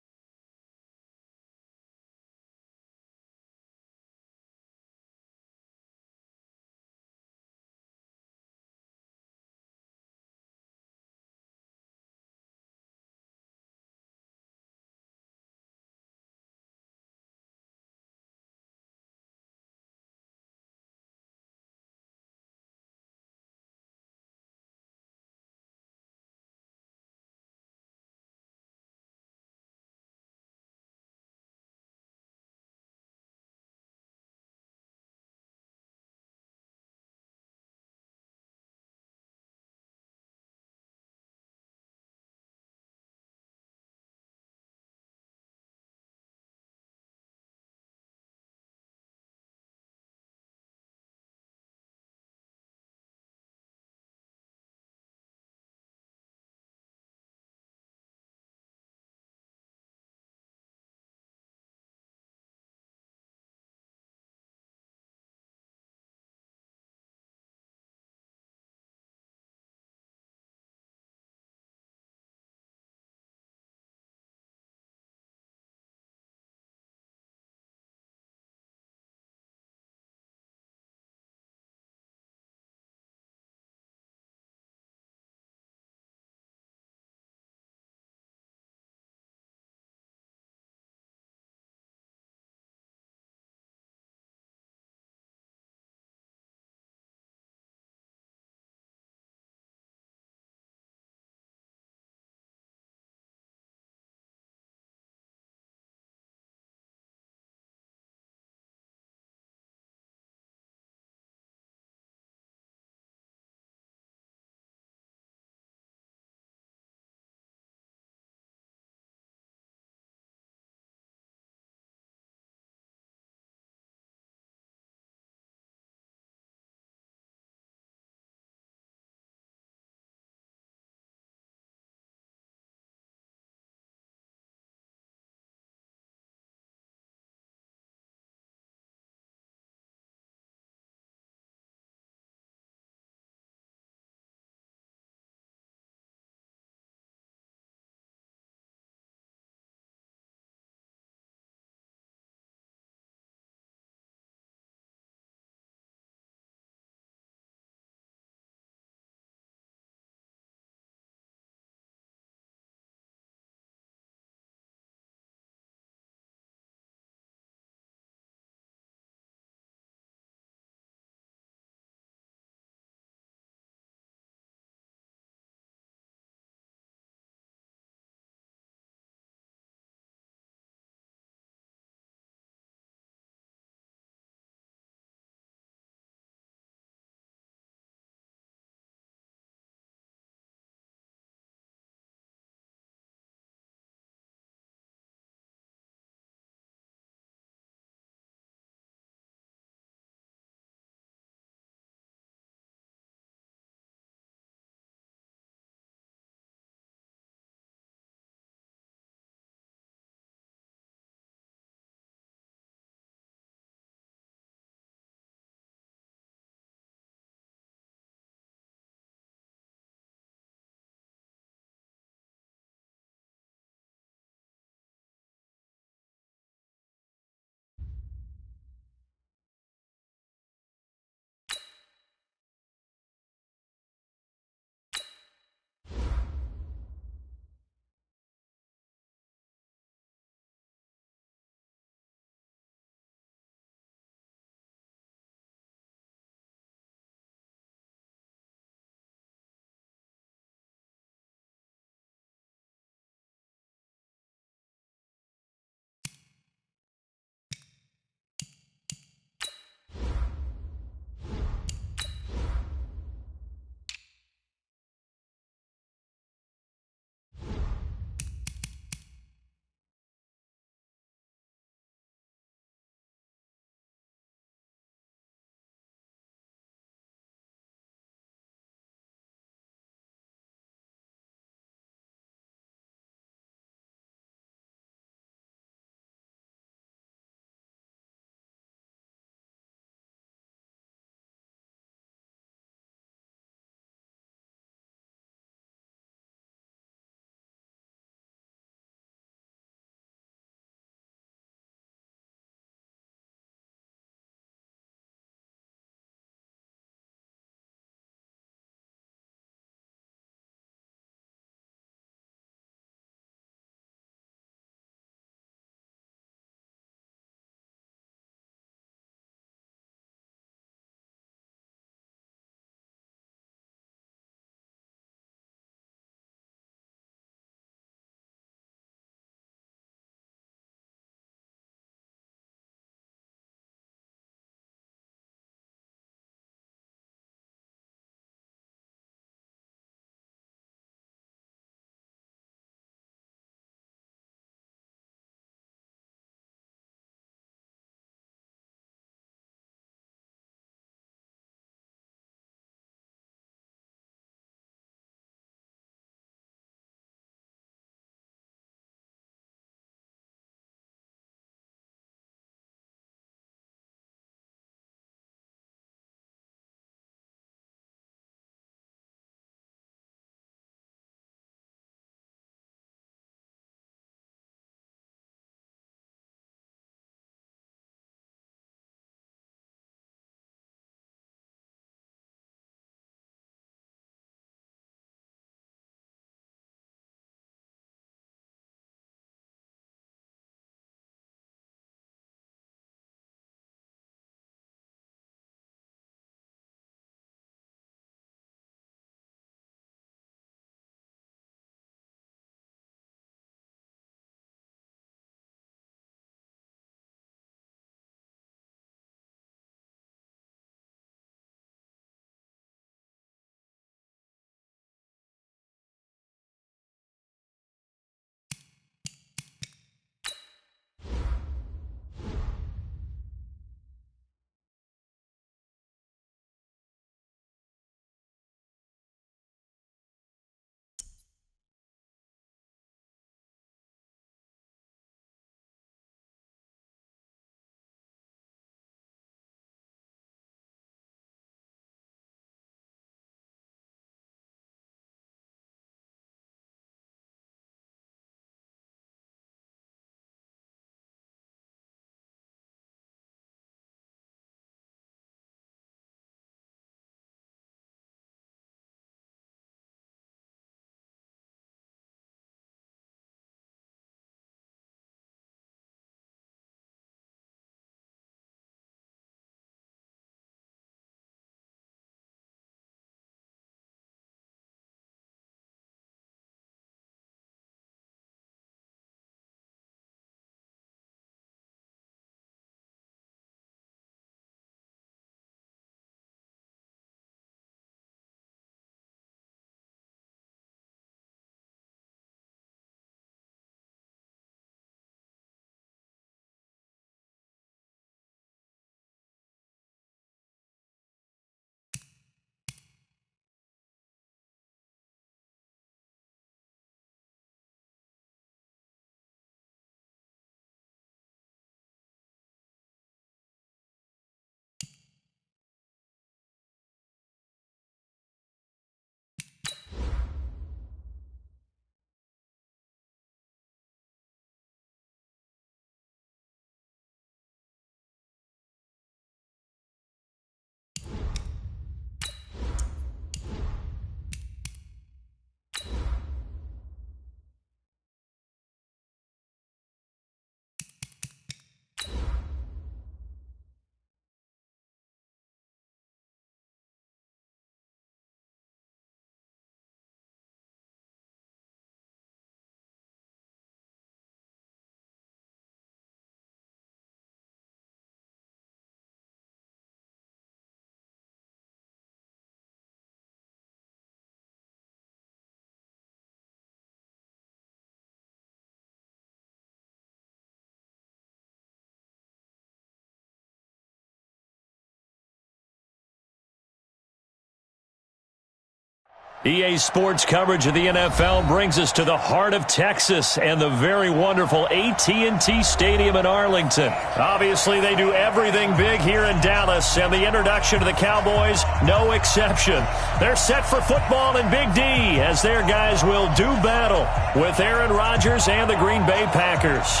EA Sports coverage of the NFL brings us to the heart of Texas and the very wonderful AT&T Stadium in Arlington. Obviously, they do everything big here in Dallas, and the introduction to the Cowboys, no exception. They're set for football in Big D as their guys will do battle with Aaron Rodgers and the Green Bay Packers.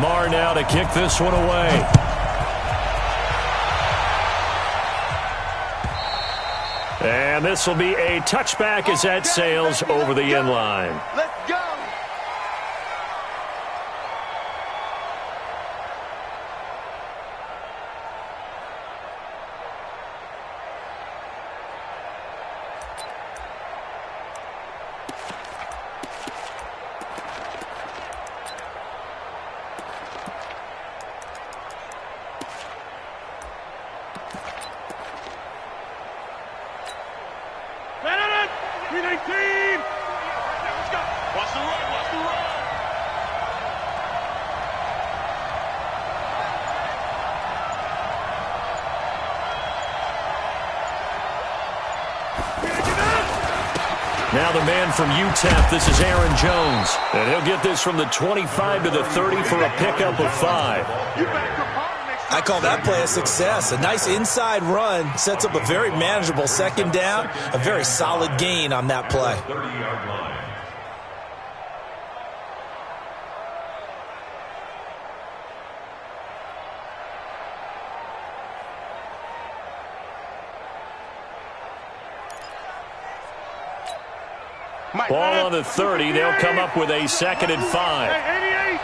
Marr now to kick this one away. And this will be a touchback as that sails over the end line. Let's go. Now the man from UTEP, this is Aaron Jones. And he'll get this from the 25 to the 30 for a pickup of 5. I call that play a success. A nice inside run sets up a very manageable second down. A very solid gain on that play. 30-yard line. Ball on the 30. They'll come up with a 2nd and 5. 88.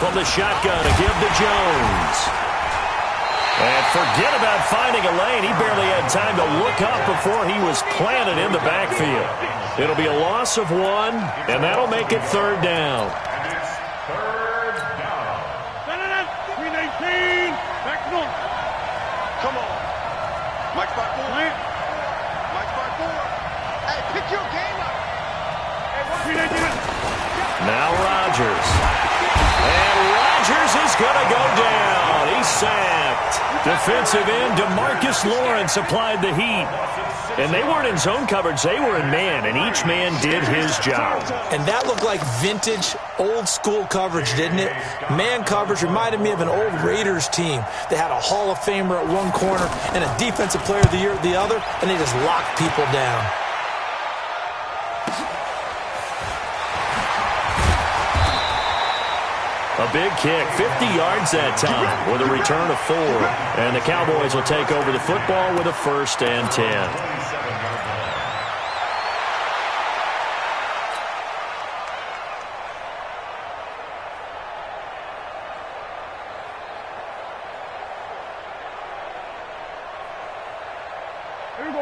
From the shotgun to give to Jones. And forget about finding a lane. He barely had time to look up before he was planted in the backfield. It'll be a loss of 1, and that'll make it 3rd down. And it's 3rd down. 319. Back north. Come on. Mike 5-4. Mike 5-4. Hey, pick your game up. Now Rodgers. And Rodgers is going to go down. He's sacked. Defensive end DeMarcus Lawrence applied the heat. And they weren't in zone coverage. They were in man, and each man did his job. And that looked like vintage, old-school coverage, didn't it? Man coverage reminded me of an old Raiders team. They had a Hall of Famer at one corner and a Defensive Player of the Year at the other, and they just locked people down. A big kick, 50 yards that time with a return of 4. And the Cowboys will take over the football with a 1st and 10. 27-yard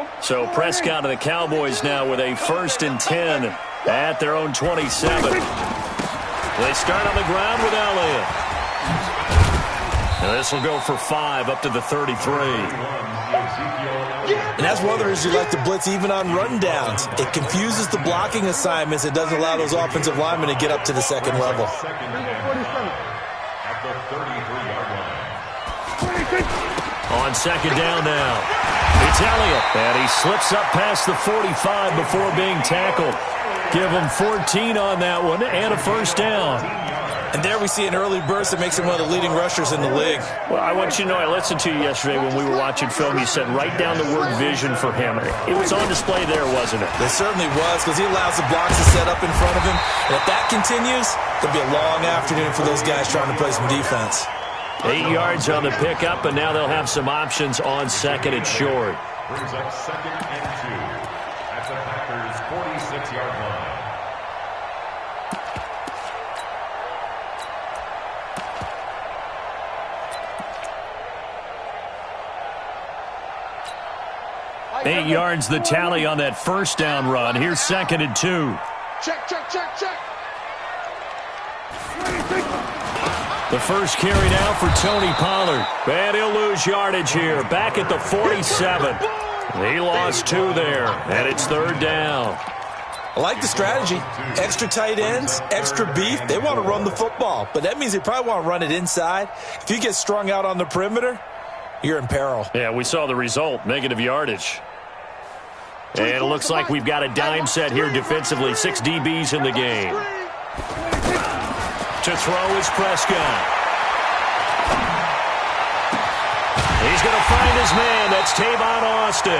line. So Prescott and the Cowboys now with a 1st and 10 at their own 27. They start on the ground with Elliott. And this will go for 5 up to the 33. And that's one of the reasons you like to blitz even on run downs. It confuses the blocking assignments. It doesn't allow those offensive linemen to get up to the second level. At the 33-yard line. On 2nd down now. It's Elliott. And he slips up past the 45 before being tackled. Give him 14 on that one and a 1st down. And there we see an early burst that makes him one of the leading rushers in the league. Well, I want you to know, I listened to you yesterday when we were watching film. You said write down the word vision for him. It was on display there, wasn't it? It certainly was, because he allows the blocks to set up in front of him. And if that continues, it'll be a long afternoon for those guys trying to play some defense. 8 yards on the pickup, and now they'll have some options on 2nd and short. Brings up 2nd and 2 at the Packers' 46-yard line. Eight yards the tally on that 1st down run. Here's 2nd and 2. Check. The first carry now for Tony Pollard. And he'll lose yardage here. Back at the 47. He lost 2 there, and it's 3rd down. I like the strategy. Extra tight ends, extra beef. They want to run the football, but that means they probably want to run it inside. If you get strung out on the perimeter, you're in peril. Yeah, we saw the result, negative yardage. And it looks like we've got a dime set here defensively. 6 DBs in the game. To throw is Prescott. He's going to find his man. That's Tavon Austin.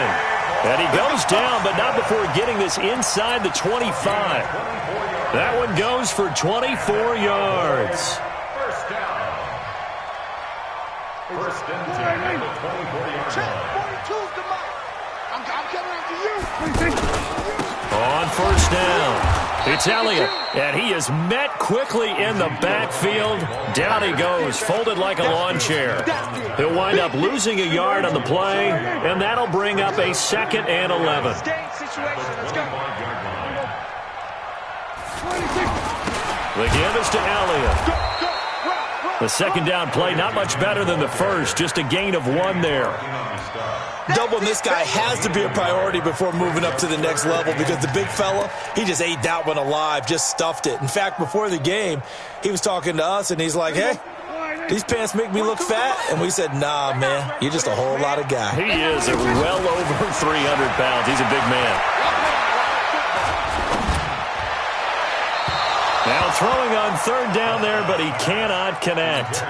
And he goes down, but not before getting this inside the 25. That one goes for 24 yards. First down. First and 10 at the 24-yard line. 42's the mark. I'm coming after you. On first down, it's Elliott, and he is met quickly in the backfield. Down he goes, folded like a lawn chair. He'll wind up losing a yard on the play, and that'll bring up a 2nd and 11. The give is to Elliott. The second down play, not much better than the first, just a gain of 1 there. Doubling this guy has to be a priority before moving up to the next level because the big fella, he just ate that one alive, just stuffed it. In fact, before the game, he was talking to us, and he's like, hey, these pants make me look fat. And we said, nah, man, you're just a whole lot of guy. He is well over 300 pounds. He's a big man. Now throwing on 3rd down there, but he cannot connect.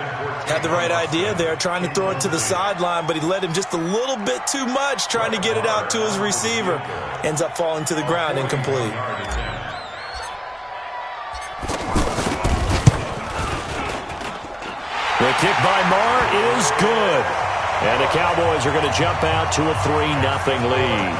Had the right idea there, trying to throw it to the sideline, but he led him just a little bit too much, trying to get it out to his receiver. Ends up falling to the ground, incomplete. The kick by Marr is good. And the Cowboys are going to jump out to a 3-0 lead.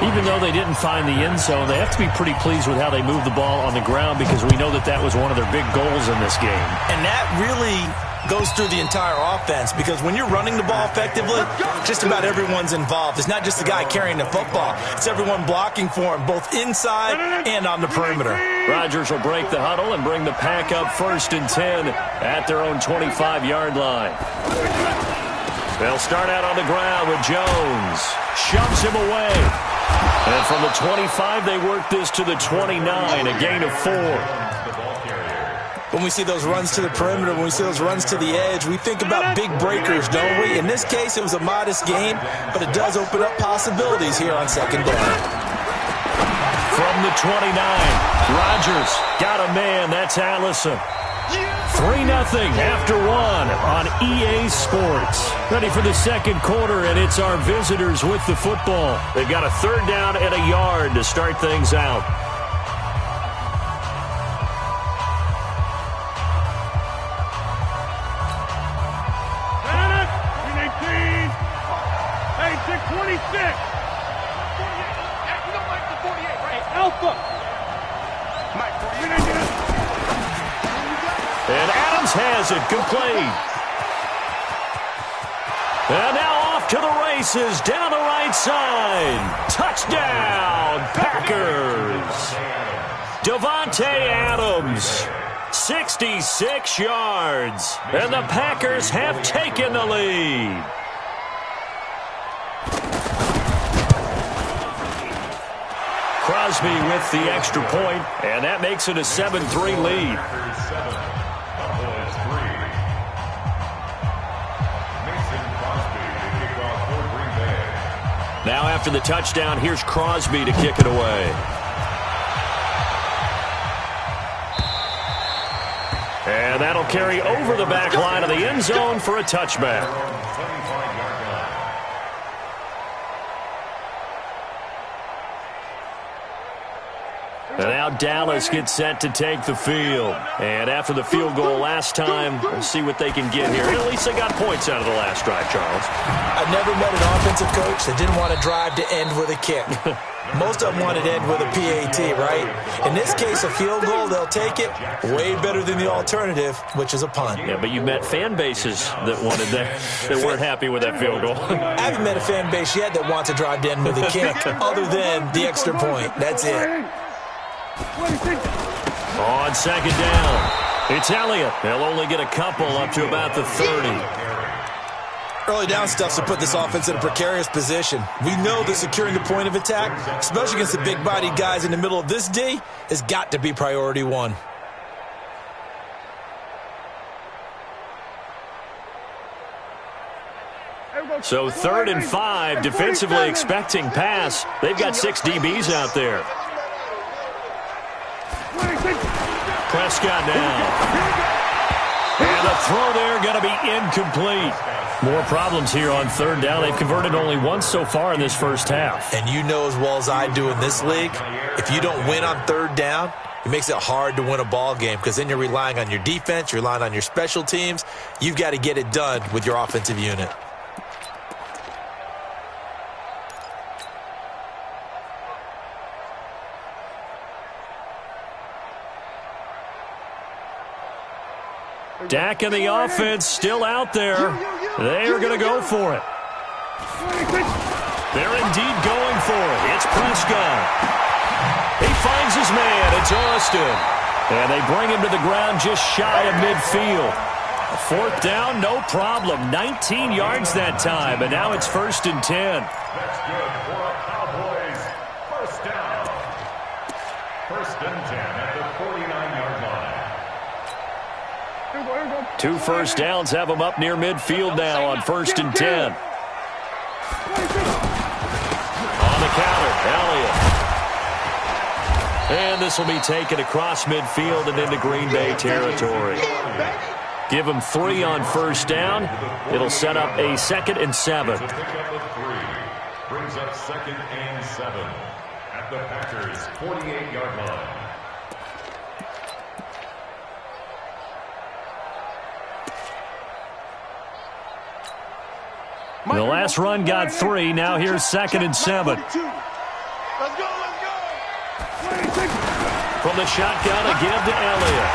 Even though they didn't find the end zone, they have to be pretty pleased with how they moved the ball on the ground because we know that that was one of their big goals in this game. And that really goes through the entire offense because when you're running the ball effectively, just about everyone's involved. It's not just the guy carrying the football. It's everyone blocking for him, both inside and on the perimeter. Rodgers will break the huddle and bring the pack up 1st and 10 at their own 25-yard line. They'll start out on the ground with Jones. Shoves him away. And from the 25, they work this to the 29, a gain of 4. When we see those runs to the perimeter, when we see those runs to the edge, we think about big breakers, don't we? In this case, it was a modest gain, but it does open up possibilities here on 2nd down. From the 29, Rodgers got a man. That's Allison. 3-0 after 1 on EA Sports. Ready for the 2nd quarter, and it's our visitors with the football. They've got a 3rd down and a yard to start things out. Hey, 626. You don't like the 48, right? Alpha. Mike, 48. And Adams has it, complete. And now off to the races, down the right side. Touchdown, Packers. Davante Adams, 66 yards. And the Packers have taken the lead. Crosby with the extra point, and that makes it a 7-3 lead. Now after the touchdown, here's Crosby to kick it away. And that'll carry over the back line of the end zone for a touchback. And now Dallas gets set to take the field. And after the field goal last time, we'll see what they can get here. And at least they got points out of the last drive, Charles. I've never met an offensive coach that didn't want to drive to end with a kick. Most of them wanted to end with a PAT, right? In this case, a field goal, they'll take it. Way better than the alternative, which is a punt. Yeah, but you met fan bases that wanted that weren't happy with that field goal. I haven't met a fan base yet that wants to drive to end with a kick, other than the extra point. That's it. On 2nd down, It's Elliott. They'll only get a couple up to about the 30. Early down stuff to put this offense in a precarious position. We know that securing the point of attack, especially against the big-bodied guys in the middle of this D, has got to be priority one. So 3rd and 5, defensively expecting pass. They've got 6 DBs out there. Prescott now. And the throw there going to be incomplete. More problems here on 3rd down. They've converted only once so far in this first half. And you know as well as I do in this league, if you don't win on 3rd down, it makes it hard to win a ball game because then you're relying on your defense, you're relying on your special teams. You've got to get it done with your offensive unit. Dak and the offense still out there. They're going to go for it. They're indeed going for it. It's Prescott. He finds his man. It's Austin. And they bring him to the ground just shy of midfield. 4th down, no problem. 19 yards that time, and now it's 1st and 10. That's good for a Cowboys. 1st down. 1st and 10 at the 49-yard line. 2 first downs have them up near midfield now on 1st and 10. On the counter, Elliott. And this will be taken across midfield and into Green Bay territory. Give them 3 on 1st down. It'll set up a 2nd and 7. To pick up the 3. Brings up 2nd and 7 at the Packers' 48-yard line. The last run got 3. Now here's 2nd and 7. Let's go, let's go. From the shotgun, a give to Elliott.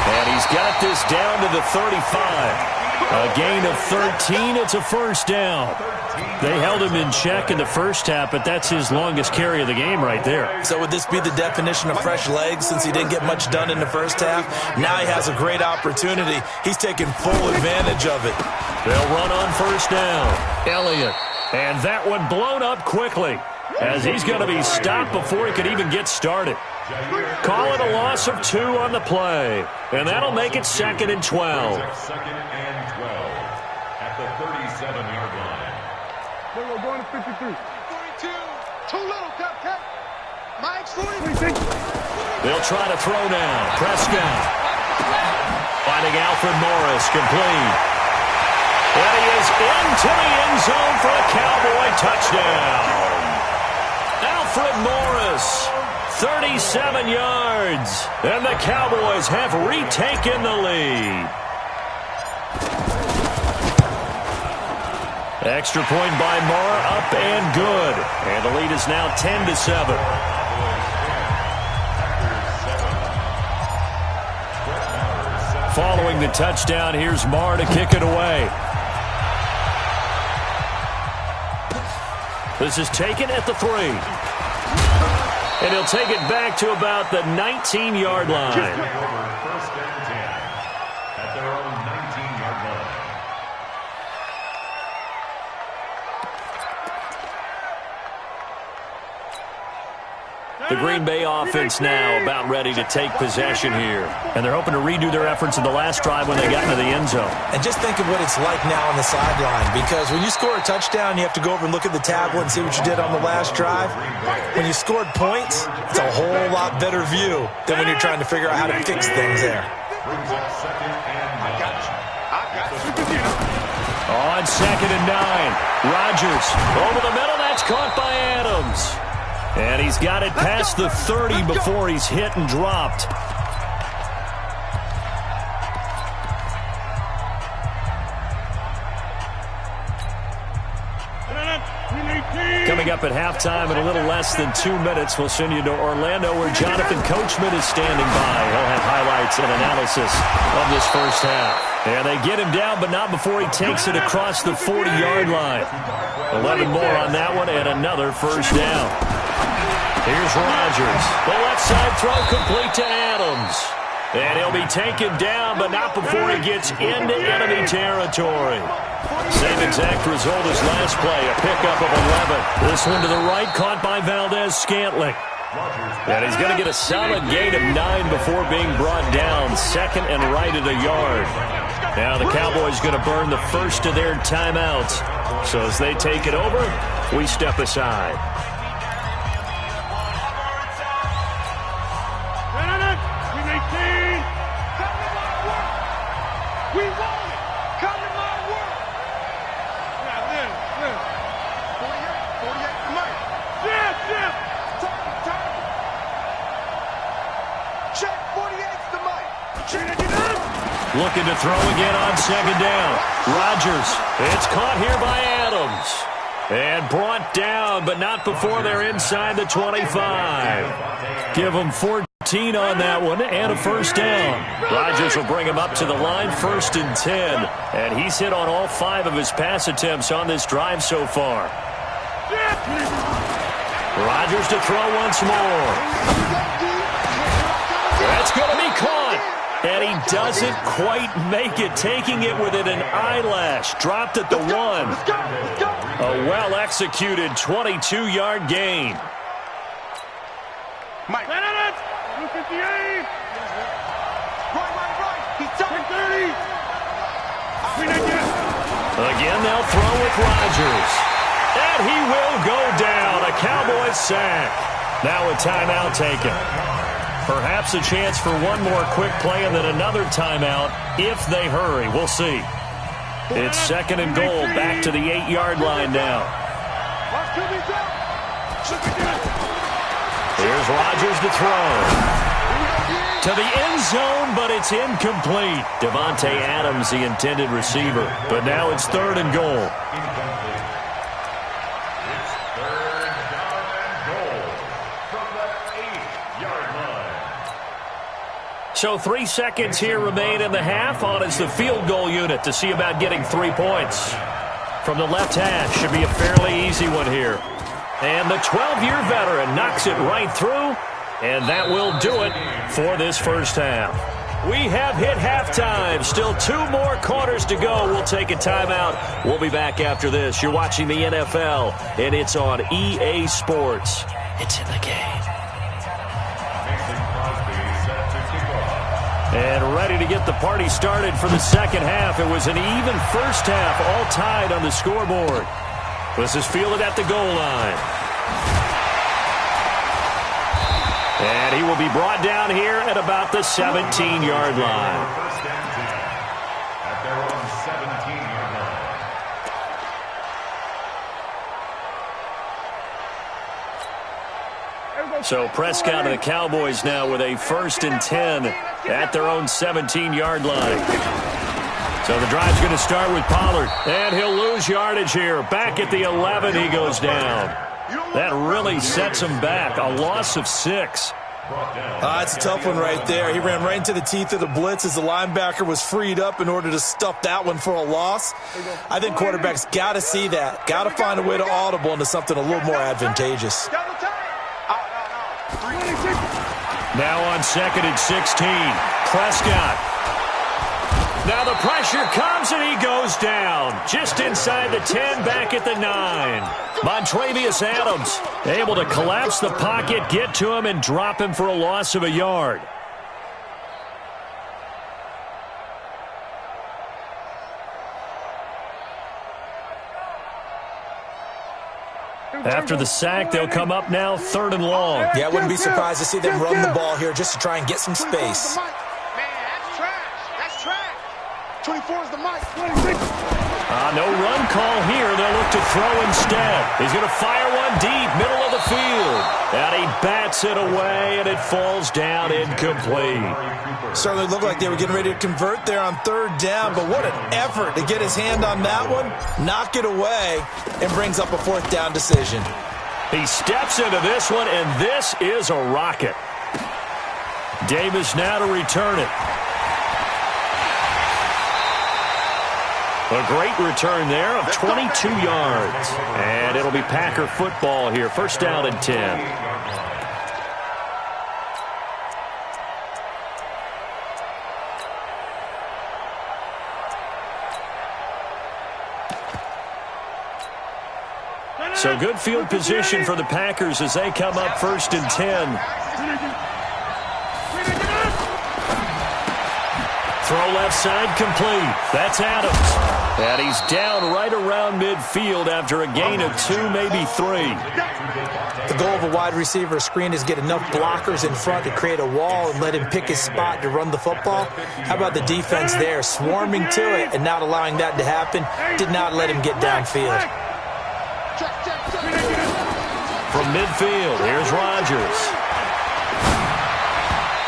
And he's got this down to the 35. A gain of 13. It's a 1st down. They held him in check in the first half, but that's his longest carry of the game right there. So would this be the definition of fresh legs since he didn't get much done in the first half? Now he has a great opportunity. He's taking full advantage of it. They'll run on 1st down. Elliott. And that one blown up quickly as he's going to be stopped before he could even get started. Call it a loss of 2 on the play. And that'll make it 2nd and 12. 2nd and 12 at the 37-yard line. We're going to 53. 42. Too little, Cap. Mike's 46. They'll try to throw now. Prescott. Finding Alfred Morris, complete. And he is into the end zone for a Cowboy touchdown. Alfred Morris, 37 yards. And the Cowboys have retaken the lead. Extra point by Moore, up and good. And the lead is now 10-7. Following the touchdown, here's Marr to kick it away. This is taken at the 3. And he'll take it back to about the 19-yard line. 1st and 10 at their own 19-yard line. The Green Bay offense now about ready to take possession here. And they're hoping to redo their efforts in the last drive when they got into the end zone. And just think of what it's like now on the sideline, because when you score a touchdown, you have to go over and look at the tablet and see what you did on the last drive. When you scored points, it's a whole lot better view than when you're trying to figure out how to fix things there. Brings up 2nd and 9. I got you. On 2nd and 9. Rodgers over the middle. That's caught by Adams. And he's got it past the 30 before he's hit and dropped. Coming up at halftime in a little less than 2 minutes, we'll send you to Orlando where Jonathan Coachman is standing by. He'll have highlights and analysis of this first half. And they get him down, but not before he takes it across the 40-yard line. 11 more on that one and another first down. Here's Rodgers. The left side throw complete to Adams. And he'll be taken down, but not before he gets into enemy territory. Same exact result as last play, a pickup of 11. This one to the right, caught by Valdez-Scantling. And he's going to get a solid gain of 9 before being brought down, second and right at a yard. Now the Cowboys going to burn the first of their timeouts. So as they take it over, we step aside. We want it. Come to my work. Now, this. 48 to Mike. Yes. Time. Check 48 to Mike. Looking to throw again on second down. Rodgers. It's caught here by Adams. And brought down, but not before they're inside the 25. Give them 14 on that one and a first down. Rodgers will bring him up to the line, 1st and 10. And he's hit on all 5 of his pass attempts on this drive so far. Rodgers to throw once more. That's going to be caught. And he doesn't quite make it, taking it within an eyelash. Dropped at the 1. A well-executed 22-yard gain. Mike. 258. Right. He's touching 30. Again, they'll throw with Rodgers. And he will go down. A Cowboys sack. Now a timeout taken. Perhaps a chance for one more quick play and then another timeout if they hurry. We'll see. It's 2nd and goal, back to the 8-yard line now. Here's Rodgers to throw. To the end zone, but it's incomplete. Devontae Adams, the intended receiver. But now it's 3rd and goal. It's 3rd down and goal from the 8-yard line. So 3 seconds here remain in the half. On is the field goal unit to see about getting 3 points. From the left hash, should be a fairly easy one here. And the 12-year veteran knocks it right through. And that will do it for this first half. We have hit halftime. Still 2 more quarters to go. We'll take a timeout. We'll be back after this. You're watching the NFL, and it's on EA Sports. It's in the game. And ready to get the party started for the second half. It was an even first half, all tied on the scoreboard. This is fielded at the goal line. And he will be brought down here at about the 17-yard line. First and 10 at their own 17-yard line. So Prescott and the Cowboys now with a 1st and 10 at their own 17-yard line. So the drive's going to start with Pollard. And he'll lose yardage here. Back at the 11, he goes down. That really sets him back. A loss of 6. It's a tough one right there. He ran right into the teeth of the blitz as the linebacker was freed up in order to stuff that one for a loss. I think quarterbacks got to see that. Got to find a way to audible into something a little more advantageous. Now on 2nd and 16, Prescott. Now the pressure comes and he goes down. Just inside the 10, back at the 9. Montravius Adams able to collapse the pocket, get to him, and drop him for a loss of a yard. After the sack, they'll come up now 3rd and long. Yeah, I wouldn't be surprised to see them run the ball here just to try and get some space. Man, that's trash. That's trash. 24 is the mic. 26. No run call here. They'll look to throw instead. He's going to fire one deep, middle of the field. And he bats it away, and it falls down incomplete. Certainly looked like they were getting ready to convert there on 3rd down, but what an effort to get his hand on that one, knock it away, and brings up a 4th down decision. He steps into this one, and this is a rocket. Davis now to return it. A great return there of 22 yards. And it'll be Packer football here. 1st down and 10. So good field position for the Packers as they come up 1st and 10. Throw left side complete. That's Adams. And he's down right around midfield after a gain of 2, maybe 3. The goal of a wide receiver screen is get enough blockers in front to create a wall and let him pick his spot to run the football. How about the defense there, swarming to it and not allowing that to happen? Did not let him get downfield. From midfield, here's Rodgers.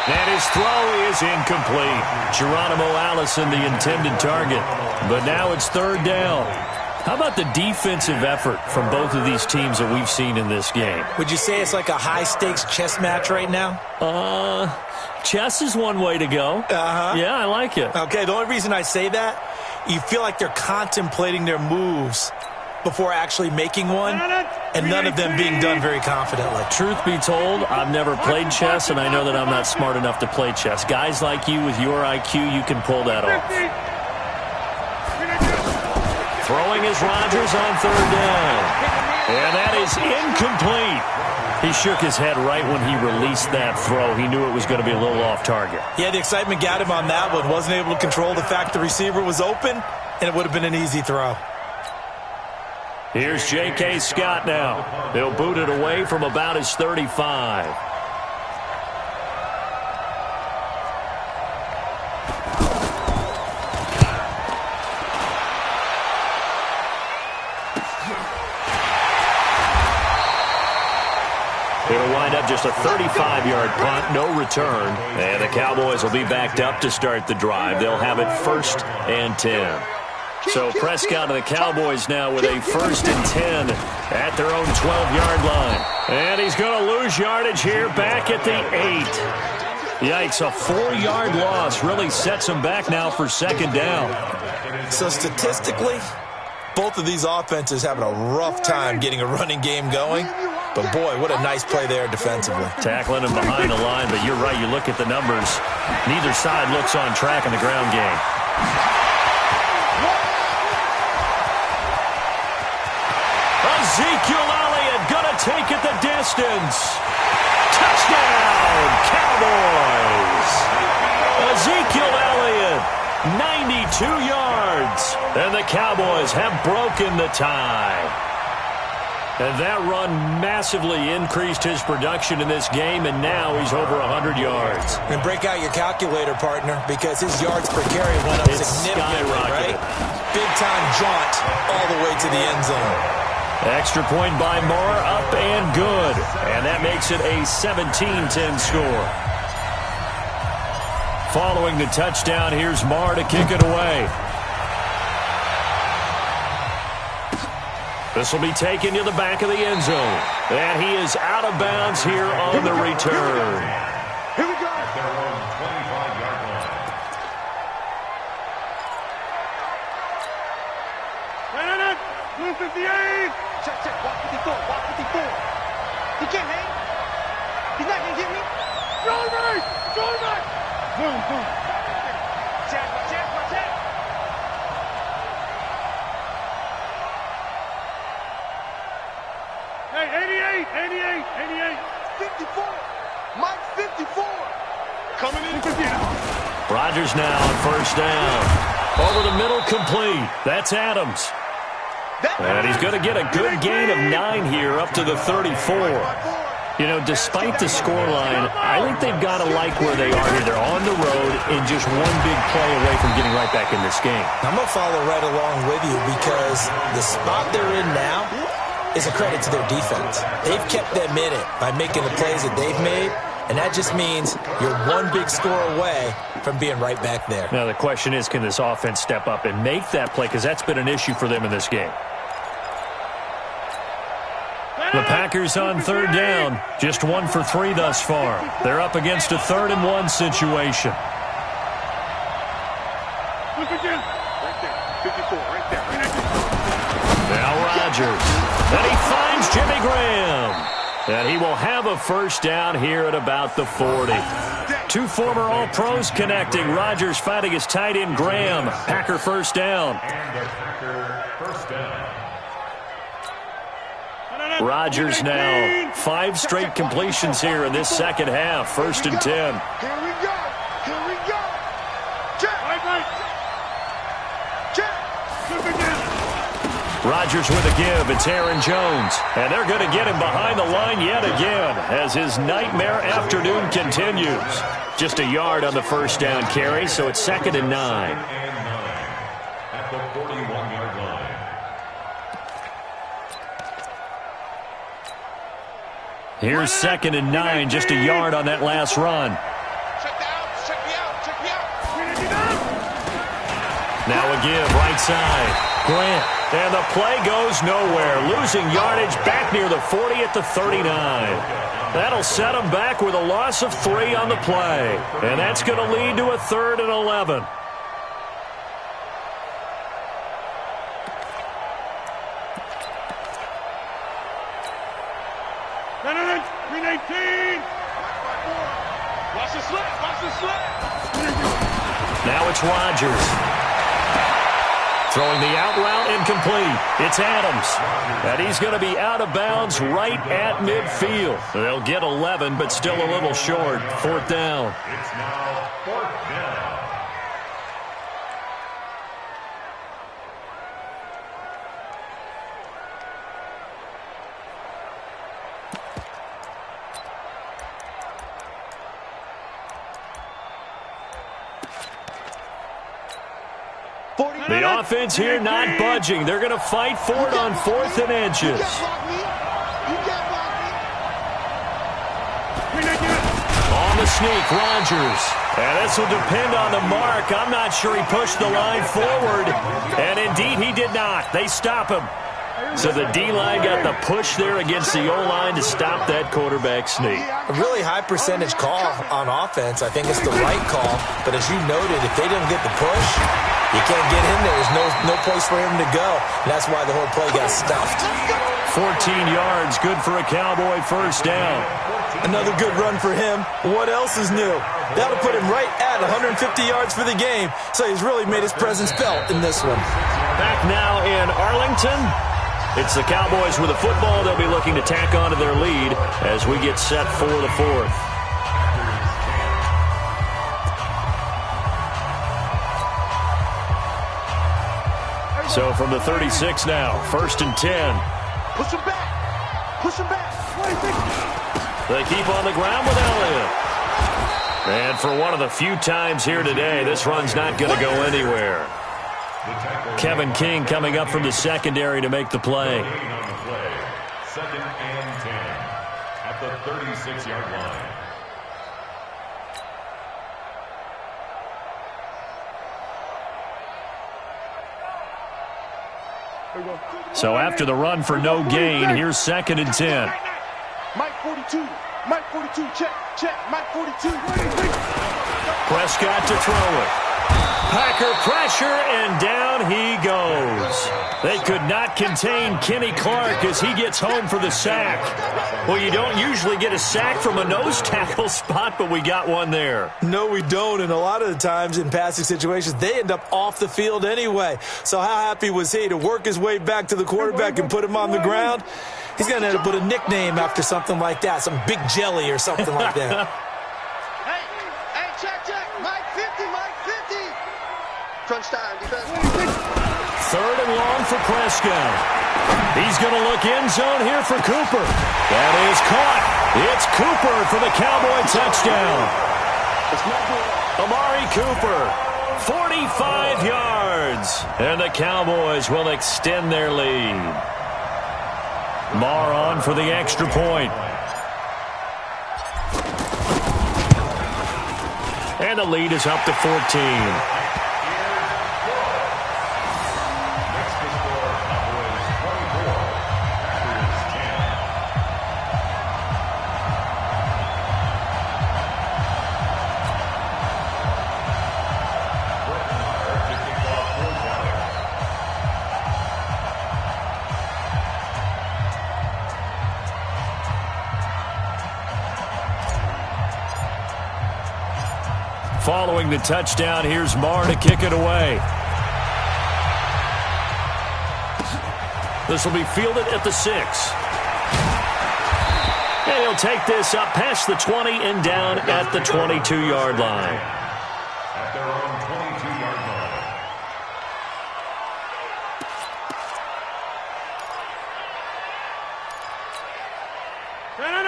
And his throw is incomplete. Geronimo Allison, the intended target. But now it's 3rd down. How about the defensive effort from both of these teams that we've seen in this game? Would you say it's like a high-stakes chess match right now? Chess is one way to go. Uh-huh. Yeah, I like it. Okay, the only reason I say that, you feel like they're contemplating their moves before actually making one, and none of them being done very confidently. Truth be told, I've never played chess, and I know that I'm not smart enough to play chess. Guys like you with your IQ, you can pull that off. Throwing is Rodgers on 3rd down. And that is incomplete. He shook his head right when he released that throw. He knew it was going to be a little off target. Yeah, the excitement got him on that one. Wasn't able to control the fact the receiver was open, and it would have been an easy throw. Here's J.K. Scott now. They'll boot it away from about his 35. It'll wind up just a 35-yard punt, no return. And the Cowboys will be backed up to start the drive. They'll have it 1st and 10. So Prescott and the Cowboys now with a 1st and 10 at their own 12-yard line. And he's going to lose yardage here back at the 8. Yikes, a 4-yard loss really sets him back now for 2nd down. So statistically, both of these offenses having a rough time getting a running game going. But, boy, what a nice play there defensively. Tackling him behind the line, but you're right. You look at the numbers. Neither side looks on track in the ground game. Ezekiel Elliott going to take it the distance. Touchdown, Cowboys. Ezekiel Elliott, 92 yards. And the Cowboys have broken the tie. And that run massively increased his production in this game, and now he's over 100 yards. And break out your calculator, partner, because his yards per carry went up significantly, right? Big-time jaunt all the way to the end zone. Extra point by Moore, up and good. And that makes it a 17-10 score. Following the touchdown, here's Moore to kick it away. This will be taken to the back of the end zone. And he is out of bounds here on the return. Here we go. Their own 25-yard line. Blue 58. Check, walk 54, walk 54. He can't hang. He's not going to get me. Throw me. Boom. Check. Hey, 88. 54. Mike 54. Coming in. Rodgers now on 1st down. Over the middle, complete. That's Adams. And he's going to get a good gain of 9 here up to the 34. You know, despite the scoreline, I think they've got to like where they are here. They're on the road and just one big play away from getting right back in this game. I'm going to follow right along with you because the spot they're in now is a credit to their defense. They've kept them in it by making the plays that they've made, and that just means you're one big score away from being right back there. Now, the question is, can this offense step up and make that play? Because that's been an issue for them in this game. The Packers on 3rd down, just 1 for 3 thus far. They're up against a 3rd and 1 situation. Look again. Right there. 54, right there. Now Rodgers. And he finds Jimmy Graham. And he will have a 1st down here at about the 40. 2 former All-Pros connecting. Rodgers fighting his tight end Graham. Packer 1st down. And the Packer 1st down. Rodgers now 5 straight completions here in this second half. 1st and 10. Here we go. Here we go. Check. Check. Rodgers with a give. It's Aaron Jones. And they're going to get him behind the line yet again as his nightmare afternoon continues. Just a yard on the first down carry, so it's 2nd and 9. At the 41-yard line. Here's 2nd and 9, just a yard on that last run. Check me out. Now a give, right side. Grant. And the play goes nowhere. Losing yardage back near the 40 at the 39. That'll set them back with a loss of 3 on the play. And that's going to lead to a 3rd and 11. Green 18. Watch the slip. Now it's Rodgers. Throwing the out route incomplete. It's Adams. And he's going to be out of bounds right at midfield. They'll get 11, but still a little short. 4th down. It's now 4th down. The offense here not budging. They're going to fight for it on 4th and inches. On the sneak, Rodgers. And this will depend on the mark. I'm not sure he pushed the line forward. And indeed, he did not. They stop him. So the D-line got the push there against the O-line to stop that quarterback sneak. A really high percentage call on offense. I think it's the right call. But as you noted, if they didn't get the push, you can't get in there. There's no place for him to go. And that's why the whole play got stuffed. 14 yards, good for a Cowboy first down. Another good run for him. What else is new? That'll put him right at 150 yards for the game. So he's really made his presence felt in this one. Back now in Arlington. It's the Cowboys with the football. They'll be looking to tack on to their lead as we get set for the 4th. So from the 36 now, 1st and 10. Push him back. They keep on the ground with Elliott. And for one of the few times here today, this run's not going to go anywhere. Kevin King coming up from the secondary to make the play. 2nd and 10 at the 36-yard line. So after the run for no gain, here's 2nd and 10. Mike 42. Check. Mike 42. Prescott to throw it. Packer pressure, and down he goes. They could not contain Kenny Clark as he gets home for the sack. Well, you don't usually get a sack from a nose tackle spot, but we got one there. No, we don't, and a lot of the times in passing situations, they end up off the field anyway. So how happy was he to work his way back to the quarterback and put him on the ground? He's going to end up with a nickname after something like that, some Big Jelly or something like that. Hey, check. Mike 50. Crunch time, defense. 3rd and long for Prescott. He's going to look end zone here for Cooper. That is caught. It's Cooper for the Cowboy touchdown. Amari Cooper, 45 yards. And the Cowboys will extend their lead. Marr on for the extra point. And the lead is up to 14. Following the touchdown, here's Marr to kick it away. This will be fielded at the 6. They'll take this up past the 20 and down at the 22-yard line. At their own 22-yard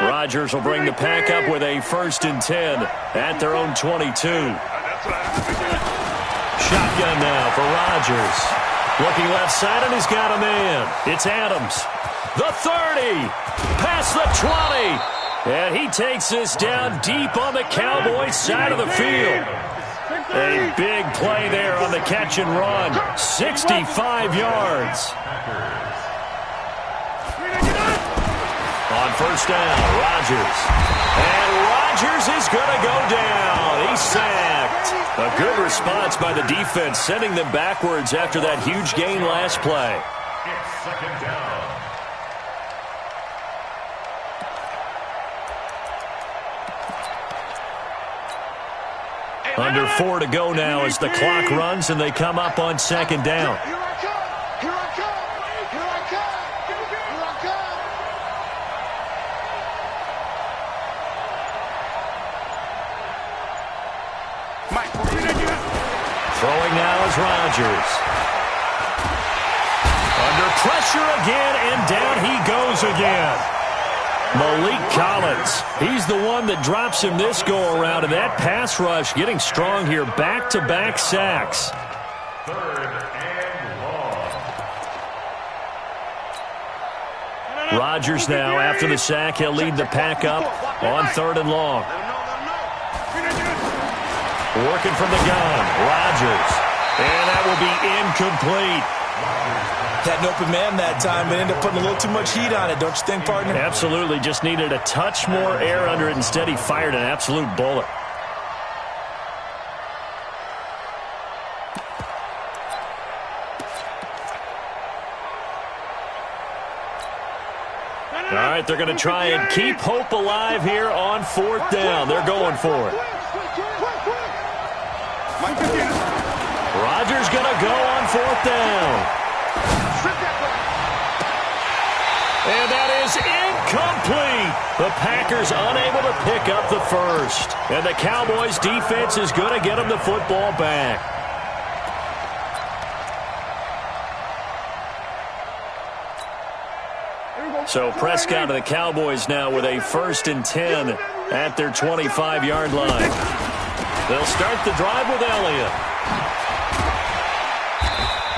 line. Rodgers will bring the pack up with a 1st and 10 at their own 22. Shotgun now for Rodgers. Looking left side, and he's got a man. It's Adams. The 30. Past the 20. And he takes this down deep on the Cowboys side of the field. A big play there on the catch and run. 65 yards. On 1st down, Rodgers. And Rodgers is going to go down. He's sacked. A good response by the defense, sending them backwards after that huge gain last play. It's 2nd down. Under 4 to go now as the clock runs and they come up on 2nd down. Here I come! Here I come! Here I come! Here I come! Throwing now is Rodgers. Under pressure again, and down he goes again. Malik Collins, he's the one that drops him this go-around, and that pass rush getting strong here. Back-to-back sacks. 3rd and long. Rodgers now, after the sack, he'll lead the pack up on 3rd and long. Working from the gun, Rodgers. And that will be incomplete. Had an open man that time, but ended up putting a little too much heat on it, don't you think, partner? Absolutely, just needed a touch more air under it. Instead, he fired an absolute bullet. All right, they're going to try and keep hope alive here on 4th down. They're going for it. Rodgers going to go on 4th down. And that is incomplete. The Packers unable to pick up the 1st. And the Cowboys defense is going to get them the football back. So Prescott of the Cowboys now with a 1st and 10 at their 25-yard line. They'll start the drive with Elliott.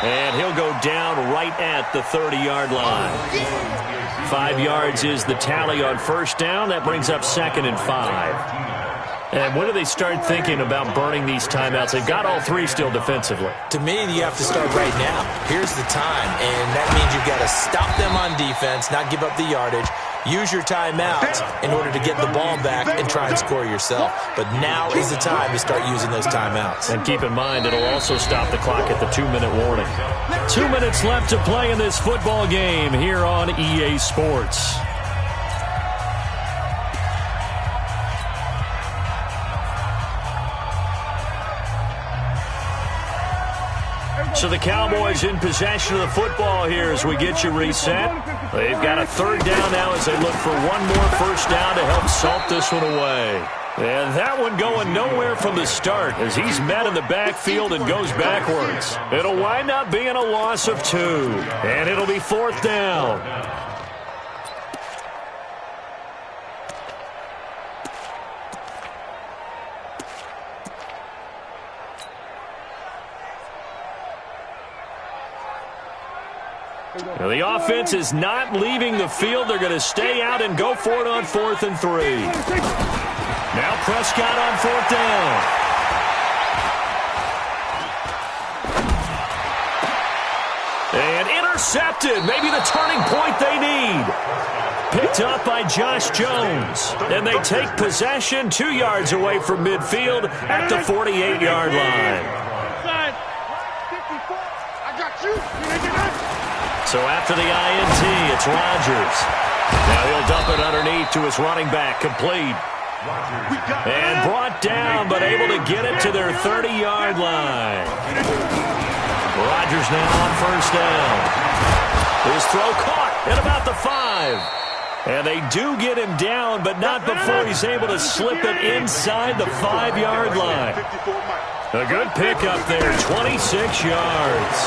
And he'll go down right at the 30-yard line. 5 yards is the tally on 1st down. That brings up 2nd and 5. And when do they start thinking about burning these timeouts? They've got all 3 still defensively. To me, you have to start right now. Here's the time, and that means you've got to stop them on defense, not give up the yardage. Use your timeouts in order to get the ball back and try and score yourself. But now is the time to start using those timeouts. And keep in mind, it'll also stop the clock at the 2-minute warning. 2 minutes left to play in this football game here on EA Sports. So the Cowboys in possession of the football here as we get you reset. They've got a 3rd down now as they look for one more 1st down to help salt this one away. And that one going nowhere from the start as he's met in the backfield and goes backwards. It'll wind up being a loss of 2. And it'll be 4th down. Now the offense is not leaving the field. They're going to stay out and go for it on 4th and 3. Now Prescott on 4th down. And intercepted. Maybe the turning point they need. Picked up by Josh Jones. And they take possession 2 yards away from midfield at the 48-yard line. So after the INT, it's Rodgers. Now he'll dump it underneath to his running back, complete. And brought down, but able to get it to their 30-yard line. Rodgers now on 1st down. His throw caught at about the 5. And they do get him down, but not before he's able to slip it inside the 5-yard line. A good pickup there, 26 yards.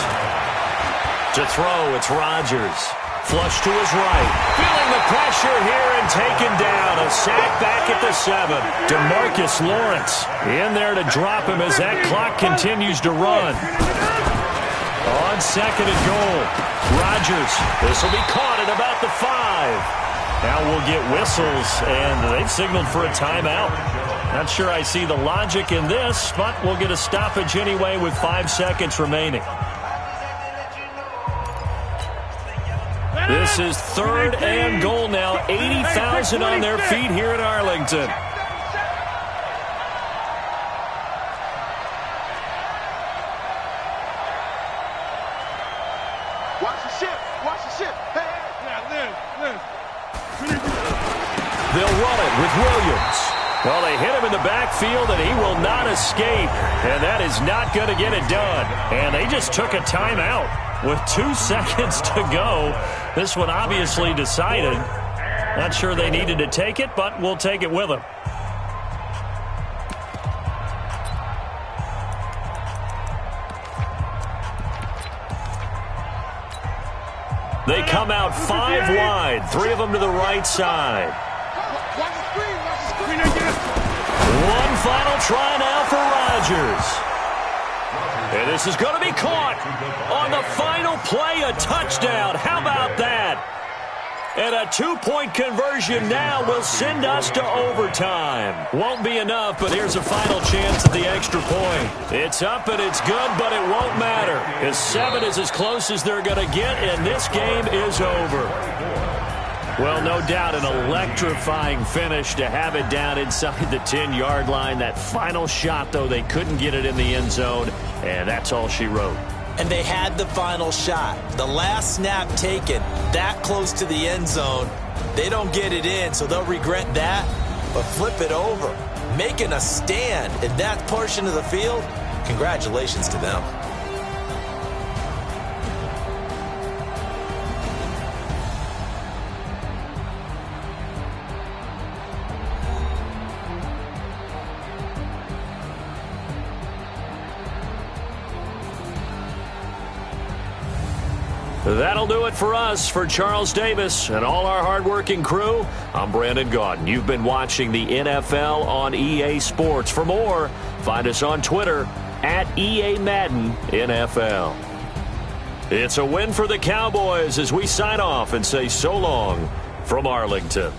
To throw, it's Rodgers. Flush to his right. Feeling the pressure here and taken down. A sack back at the 7. DeMarcus Lawrence in there to drop him as that clock continues to run. On 2nd and goal. Rodgers. This will be caught at about the 5. Now we'll get whistles, and they've signaled for a timeout. Not sure I see the logic in this, but we'll get a stoppage anyway with 5 seconds remaining. This is 3rd and goal now. 80,000 on their feet here in Arlington. Watch the ship. Watch the ship. Hey, Liz. They'll run it with Williams. Well, they hit him in the backfield, and he will not escape. And that is not going to get it done. And they just took a timeout with 2 seconds to go. This one obviously decided. Not sure they needed to take it, but we'll take it with them. They come out 5 wide, 3 of them to the right side. One final try now for Rodgers. And this is going to be caught on the final play, a touchdown. How about that? And a 2-point conversion now will send us to overtime. Won't be enough, but here's a final chance at the extra point. It's up and it's good, but it won't matter. As 7 is as close as they're going to get, and this game is over. Well, no doubt an electrifying finish to have it down inside the 10-yard line. That final shot, though, they couldn't get it in the end zone, and that's all she wrote. And they had the final shot. The last snap taken that close to the end zone. They don't get it in, so they'll regret that. But flip it over, making a stand in that portion of the field, congratulations to them. That'll do it for us. For Charles Davis and all our hardworking crew, I'm Brandon Gaudin. You've been watching the NFL on EA Sports. For more, find us on Twitter at EA Madden NFL. It's a win for the Cowboys as we sign off and say so long from Arlington.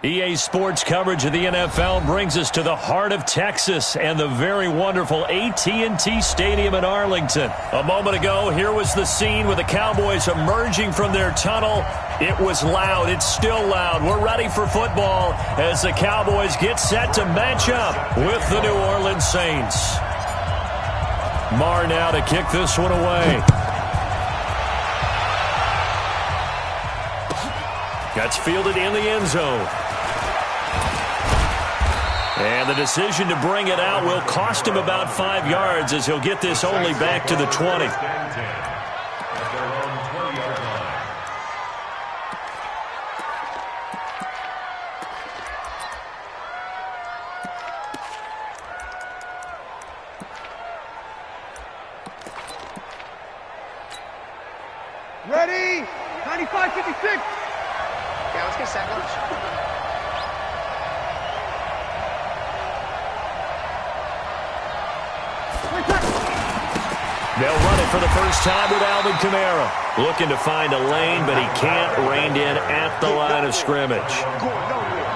EA Sports coverage of the NFL brings us to the heart of Texas and the very wonderful AT&T Stadium in Arlington. A moment ago, here was the scene with the Cowboys emerging from their tunnel. It was loud. It's still loud. We're ready for football as the Cowboys get set to match up with the New Orleans Saints. Marr now to kick this one away. That's fielded in the end zone. And the decision to bring it out will cost him about 5 yards as he'll get this only back to the 20. Ready? 95-56. Yeah, let's get set. They'll run it for the first time with Alvin Kamara. Looking to find a lane, but he can't. Reined in at the line of scrimmage.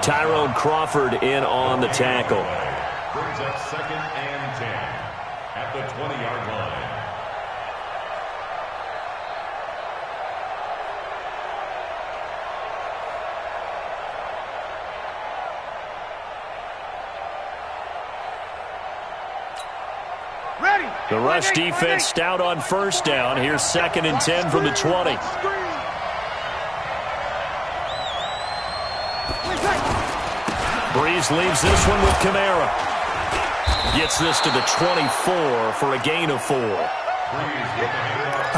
Tyrone Crawford in on the tackle. Brings up 2nd and 10 at the 20-yard line. The rush defense stout on first down. Here's 2nd and 10 from the 20. Breeze leaves this one with Kamara. Gets this to the 24 for a gain of 4.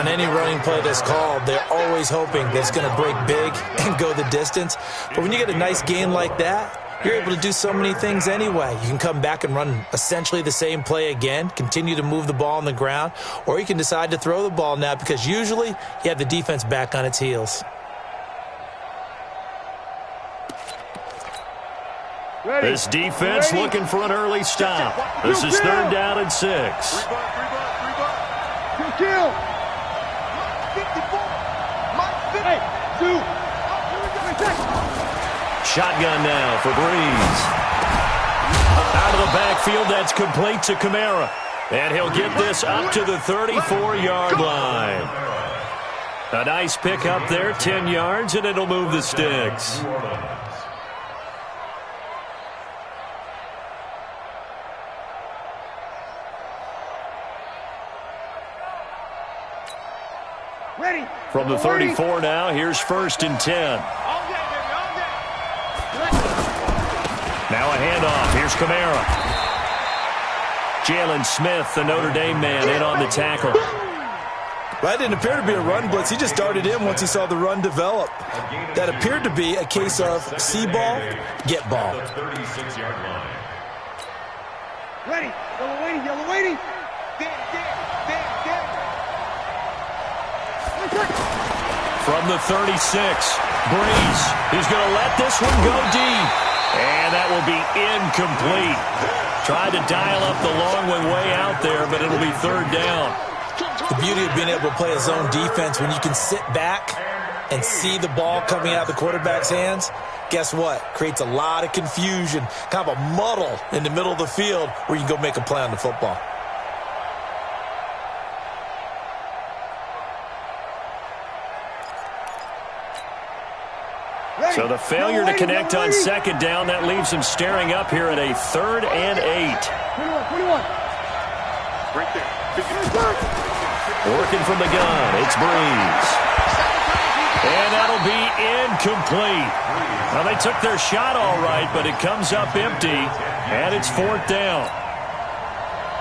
On any running play that's called, they're always hoping that it's going to break big and go the distance. But when you get a nice gain like that, you're able to do so many things anyway. You can come back and run essentially the same play again, continue to move the ball on the ground, or you can decide to throw the ball now because usually you have the defense back on its heels. Ready. This defense looking for an early stop. This is 3rd down and 6. Kill. 54. Hey, 2. Shotgun now for Breeze. Out of the backfield, that's complete to Kamara. And he'll get this up to the 34-yard line. A nice pick up there, 10 yards, and it'll move the sticks. Ready. From the 34 now, here's 1st and 10. Now a handoff. Here's Kamara. Jalen Smith, the Notre Dame man, in on the tackle. That didn't appear to be a run blitz. He just darted in once he saw the run develop. That appeared to be a case of see ball, get ball. Ready. Yellow waiting. Yellow waiting. From the 36, Breeze. He's going to let this one go deep. And that will be incomplete. Tried to dial up the long one way out there, but it'll be 3rd down. The beauty of being able to play a zone defense when you can sit back and see the ball coming out of the quarterback's hands, guess what? Creates a lot of confusion, kind of a muddle in the middle of the field where you can go make a play on the football. So the failure to connect on 2nd down, that leaves him staring up here at a 3rd and 8. 21. Right there. Working from the gun, it's Breeze. And that'll be incomplete. Now, they took their shot all right, but it comes up empty, and it's 4th down.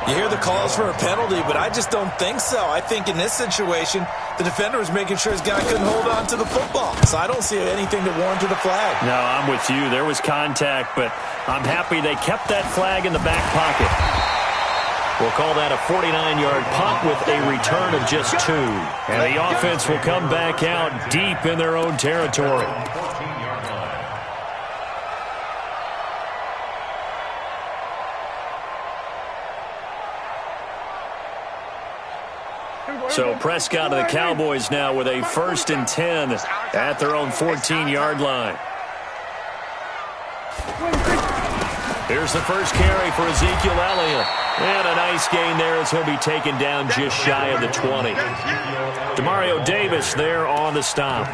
You hear the calls for a penalty, but I just don't think so. I think in this situation, the defender was making sure his guy couldn't hold on to the football. So I don't see anything that warranted a flag. No, I'm with you. There was contact, but I'm happy they kept that flag in the back pocket. We'll call that a 49-yard punt with a return of just 2. And the offense will come back out deep in their own territory. So Prescott of the Cowboys now with a 1st and 10 at their own 14-yard line. Here's the first carry for Ezekiel Elliott. And a nice gain there as he'll be taken down just shy of the 20. Demario Davis there on the stop.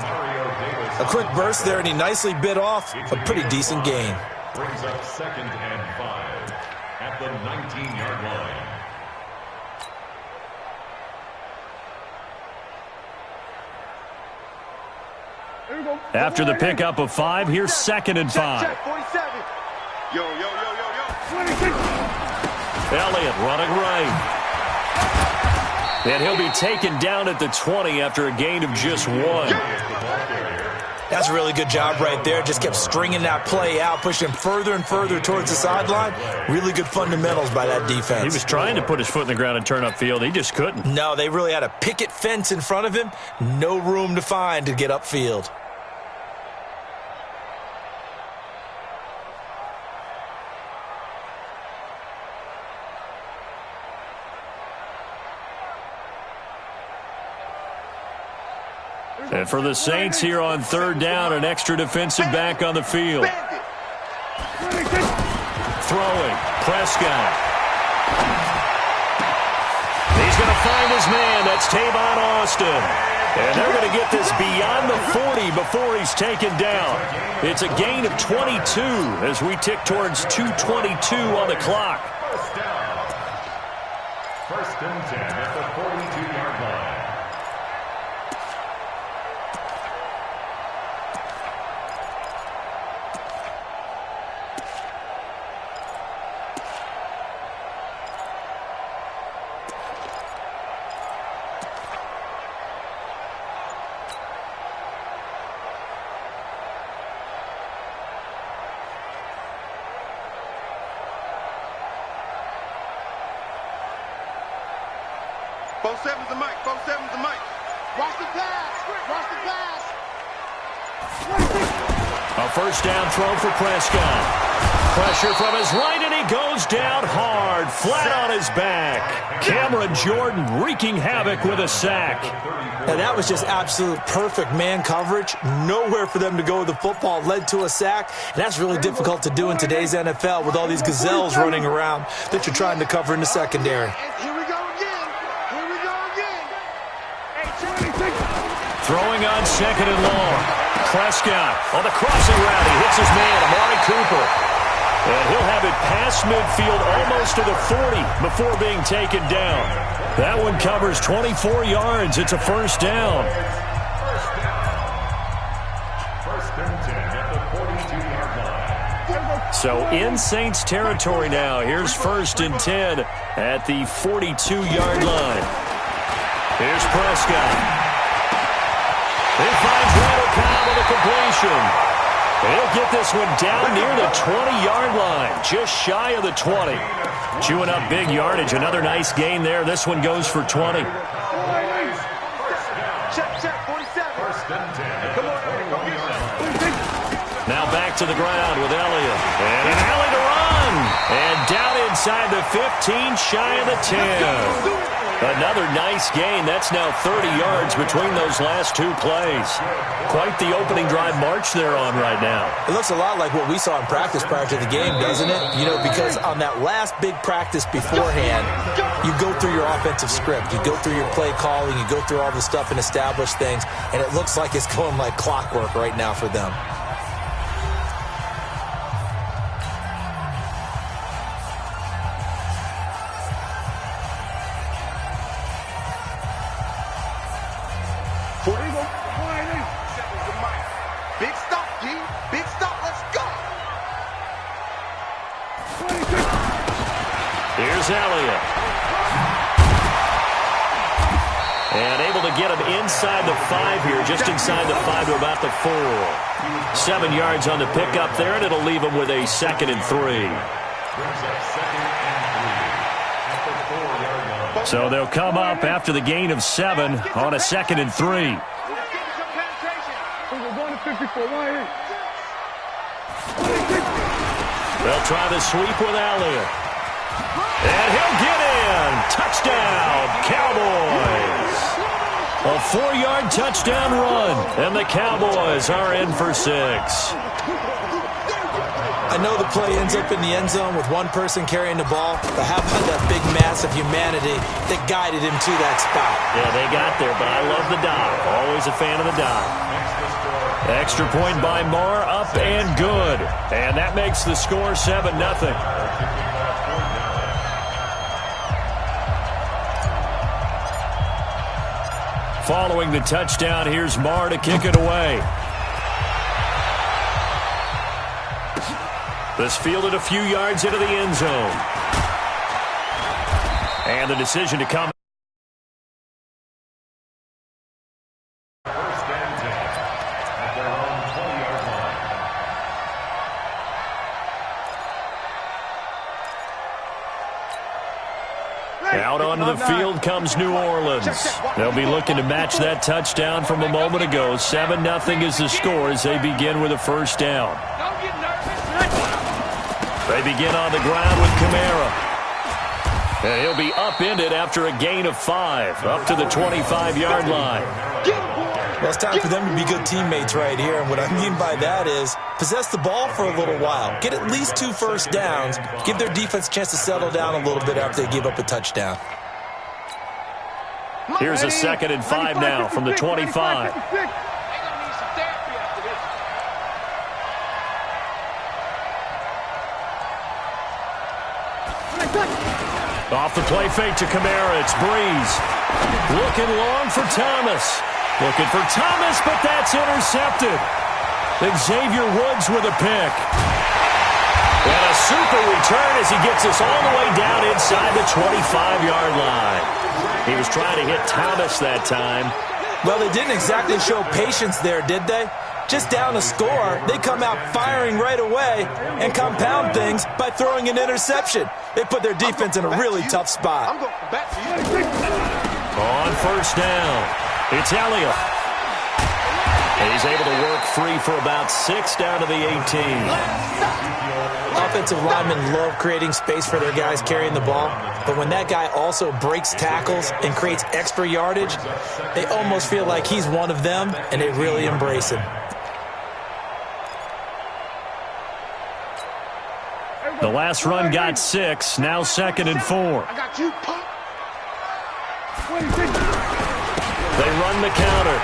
A quick burst there, and he nicely bit off a pretty decent gain. Brings up 2nd and 5 at the 19-yard line. After the pickup of 5, here's 2nd and 5. Check, 47. Yo. Elliott running right. And he'll be taken down at the 20 after a gain of just 1. That's a really good job right there. Just kept stringing that play out, pushing further and further towards the sideline. Really good fundamentals by that defense. He was trying to put his foot in the ground and turn upfield. He just couldn't. No, they really had a picket fence in front of him. No room to find to get upfield. And for the Saints here on 3rd down, an extra defensive back on the field. Throwing, Prescott. He's going to find his man. That's Tavon Austin. And they're going to get this beyond the 40 before he's taken down. It's a gain of 22 as we tick towards 2:22 on the clock. First down. 1st and 10 at the 42-yard line. Both sevens the mic. Watch the pass. A first down throw for Prescott. Pressure from his right, and he goes down hard, flat on his back. Cameron Jordan wreaking havoc with a sack. And that was just absolute perfect man coverage. Nowhere for them to go with the football. Led to a sack. And that's really difficult to do in today's NFL with all these gazelles running around that you're trying to cover in the secondary. Here we go again. Throwing on 2nd and long. Prescott on the crossing route. He hits his man, Amari Cooper. And he'll have it past midfield almost to the 40 before being taken down. That one covers 24 yards. It's a first down. 1st and 10 at the 42-yard line. So in Saints territory now. Here's 1st and 10 at the 42-yard line. Here's Prescott. He finds Randall Cobb with a completion. He'll get this one down near the 20-yard line, just shy of the 20. Chewing up big yardage. Another nice gain there. This one goes for 20. Check, 47. 1st and 10. Come on. Now back to the ground with Elliott. And an alley to run. And down inside the 15, shy of the 10. Another nice gain. That's now 30 yards between those last 2 plays. Quite the opening drive march they're on right now. It looks a lot like what we saw in practice prior to the game, doesn't it? You know, because on that last big practice beforehand, you go through your offensive script. You go through your play calling. You go through all the stuff and establish things. And it looks like it's going like clockwork right now for them. Big stop, G. Big stop. Let's go. Here's Elliott. And able to get him inside the 5 here, just inside the 5 to about the 4. 7 yards on the pickup there, and it'll leave him with a 2nd and 3. So they'll come up after the gain of 7 on a 2nd and 3. They'll try the sweep with Elliott. And he'll get in. Touchdown, Cowboys. A 4-yard touchdown run. And the Cowboys are in for 6. I I know the play ends up in the end zone with one person carrying the ball, but how about that big mass of humanity that guided him to that spot? Yeah, they got there, but I love the dive. Always a fan of the dive. Extra point by Marr, up and good. And that makes the score 7-0. Following the touchdown, here's Marr to kick it away. This fielded a few yards into the end zone. And the decision to come. First and 10 at their own 20-yard line. Out onto the field comes New Orleans. They'll be looking to match that touchdown from a moment ago. 7-0 is the score as they begin with a first down. They begin on the ground with Kamara. And he'll be upended after a gain of 5, up to the 25-yard line. Well, it's time for them to be good teammates right here, and what I mean by that is possess the ball for a little while, get at least 2 first downs, give their defense a chance to settle down a little bit after they give up a touchdown. Here's a 2nd and 5 now from the 25. Off the play fake to Kamara, it's Breeze. Looking long for Thomas. Looking for Thomas, but that's intercepted. Xavier Woods with a pick. And a super return as he gets us all the way down inside the 25-yard line. He was trying to hit Thomas that time. Well, they didn't exactly show patience there, did they? Just down a score, they come out firing right away and compound things by throwing an interception. They put their defense in a really tough spot. On first down, it's Elliott. He's able to work free for about 6 down to the 18. Offensive linemen love creating space for their guys carrying the ball, but when that guy also breaks tackles and creates extra yardage, they almost feel like he's one of them, and they really embrace him. The last run got 6, now 2nd and 4. They run the counter.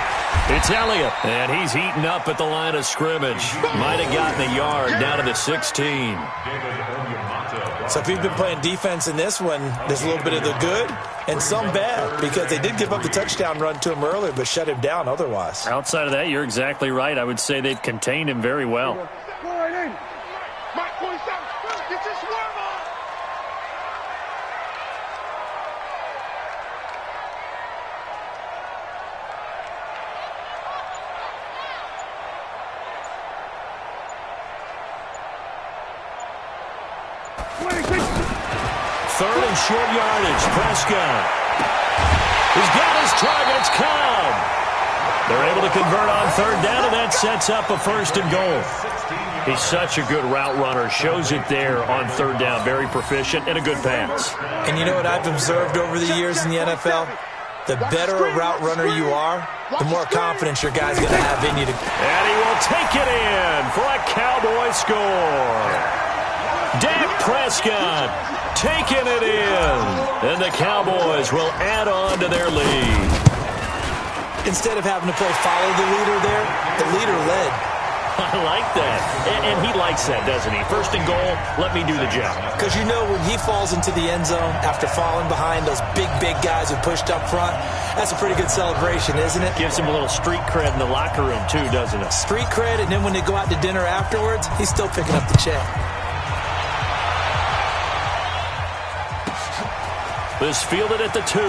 It's Elliott, and he's heating up at the line of scrimmage. Might have gotten a yard down to the 16. So if you've been playing defense in this one, there's a little bit of the good and some bad, because they did give up the touchdown run to him earlier, but shut him down otherwise. Outside of that, you're exactly right. I would say they've contained him very well. Third and short yardage. Prescott. He's got his target. It's Cobb. They're able to convert on 3rd down, and that sets up a 1st and goal. He's such a good route runner. Shows it there on 3rd down. Very proficient and a good pass. And you know what I've observed over the years in the NFL? The better a route runner you are, the more confidence your guy's going to have in you. And he will take it in for a Cowboy score. Dak Prescott taking it in. And the Cowboys will add on to their lead. Instead of having to play follow the leader there, the leader led. I like that. And he likes that, doesn't he? 1st and goal, let me do the job. Because you know when he falls into the end zone after falling behind those big guys who pushed up front, that's a pretty good celebration, isn't it? Gives him a little street cred in the locker room, too, doesn't it? Street cred, and then when they go out to dinner afterwards, he's still picking up the check. This fielded at the 2. Now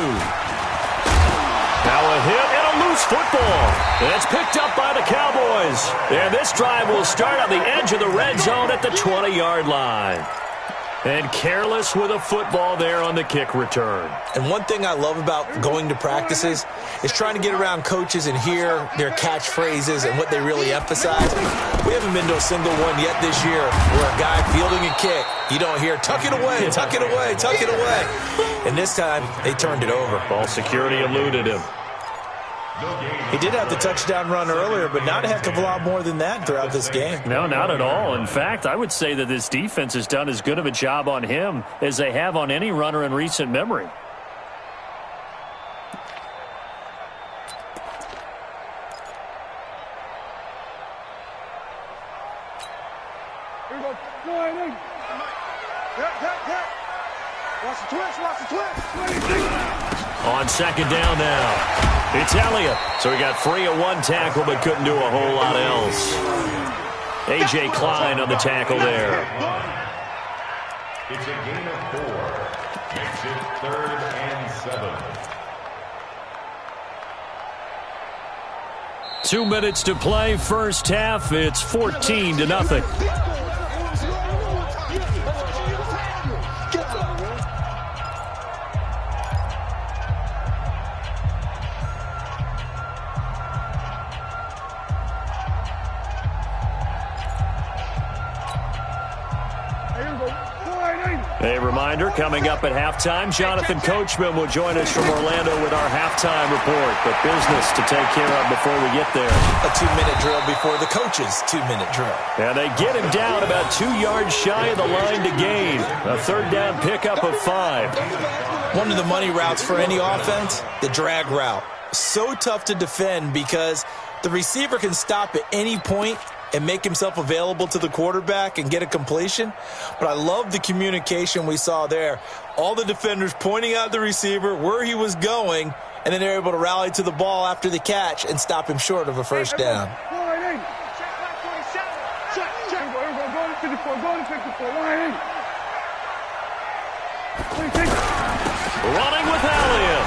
a hit and a loose football. And it's picked up by the Cowboys. And this drive will start on the edge of the red zone at the 20-yard line. And careless with a football there on the kick return. And one thing I love about going to practices is trying to get around coaches and hear their catchphrases and what they really emphasize. We haven't been to a single one yet this year where a guy fielding a kick, you don't hear, tuck it away, tuck it away, tuck it away. And this time, they turned it over. Ball security eluded him. He did have the touchdown run earlier, but not a heck of a lot more than that throughout this game. No, not at all. In fact, I would say that this defense has done as good of a job on him as they have on any runner in recent memory. Here we go. Go ahead, Nate. Watch the twitch, watch the twitch. On second down now. It's Elliott. So he got free of one tackle but couldn't do a whole lot else. A.J. Klein on the tackle there. It's a gain of 4. Makes it 3rd and 7. 2 minutes to play, first half. It's 14-0. A reminder, coming up at halftime, Jonathan Coachman will join us from Orlando with our halftime report. But business to take care of before we get there. A 2-minute drill before the coach's 2-minute drill. And they get him down about 2 yards shy of the line to gain. A third down pickup of 5. One of the money routes for any offense, the drag route. So tough to defend because the receiver can stop at any point and make himself available to the quarterback and get a completion. But I love the communication we saw there. All the defenders pointing out the receiver, where he was going, and then they're able to rally to the ball after the catch and stop him short of a first down. Running with Elliott.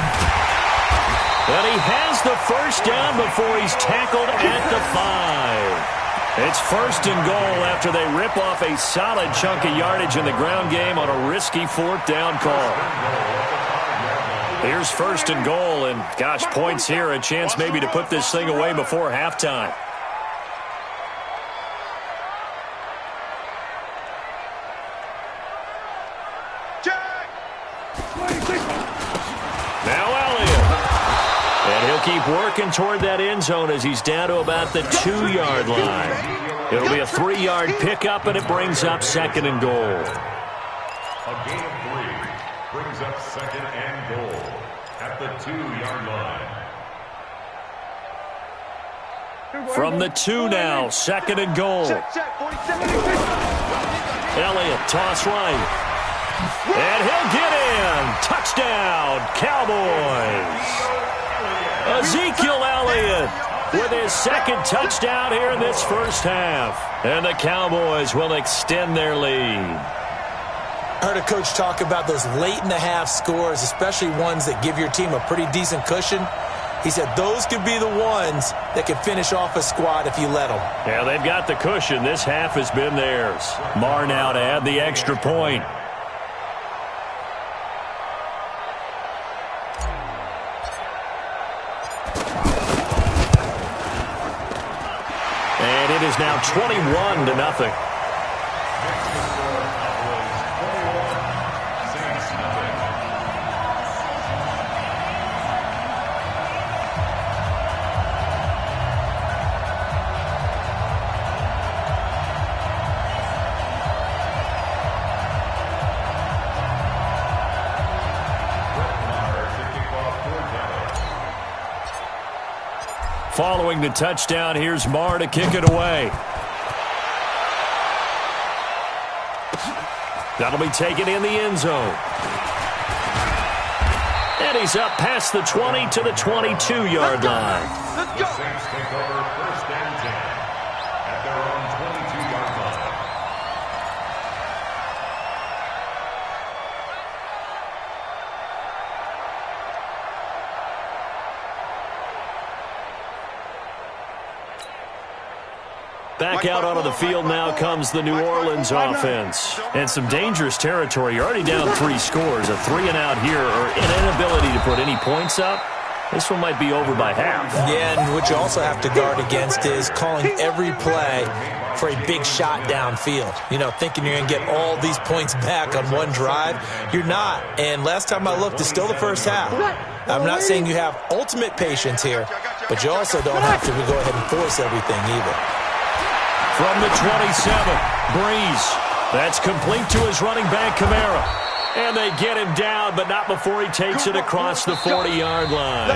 And he has the first down before he's tackled at the 5. It's 1st and goal after they rip off a solid chunk of yardage in the ground game on a risky 4th down call. Here's 1st and goal, and gosh, points here, a chance maybe to put this thing away before halftime. Now Elliott. And he'll keep working toward that end zone as he's down to about the 2-yard line. It'll be a 3-yard pickup, and it brings up 2nd and goal. A gain of 3 brings up 2nd and goal at the 2-yard line. From the 2 now, 2nd and goal. Elliott, toss right. And he'll get in. Touchdown, Cowboys. Ezekiel Elliott with his 2nd touchdown here in this first half. And the Cowboys will extend their lead. I heard a coach talk about those late-in-the-half scores, especially ones that give your team a pretty decent cushion. He said those could be the ones that could finish off a squad if you let them. Yeah, they've got the cushion. This half has been theirs. Marr now to add the extra point. And it is now 21-0. Following the touchdown, here's Marr to kick it away. That'll be taken in the end zone. And he's up past the 20 to the 22-yard line. Let's go. The Saints take over 1st and 10 at their own 22-yard line. Back out onto the field now comes the New Orleans offense. And some dangerous territory. You're already down 3 scores. A 3-and-out here, or an inability to put any points up, This one might be over by half. Yeah, and what you also have to guard against is calling every play for a big shot downfield. You know, thinking you're going to get all these points back on one drive. You're not. And last time I looked, it's still the first half. I'm not saying you have ultimate patience here, but you also don't have to go ahead and force everything either. From the 27, Breeze. That's complete to his running back, Kamara. And they get him down, but not before he takes it across the 40-yard line.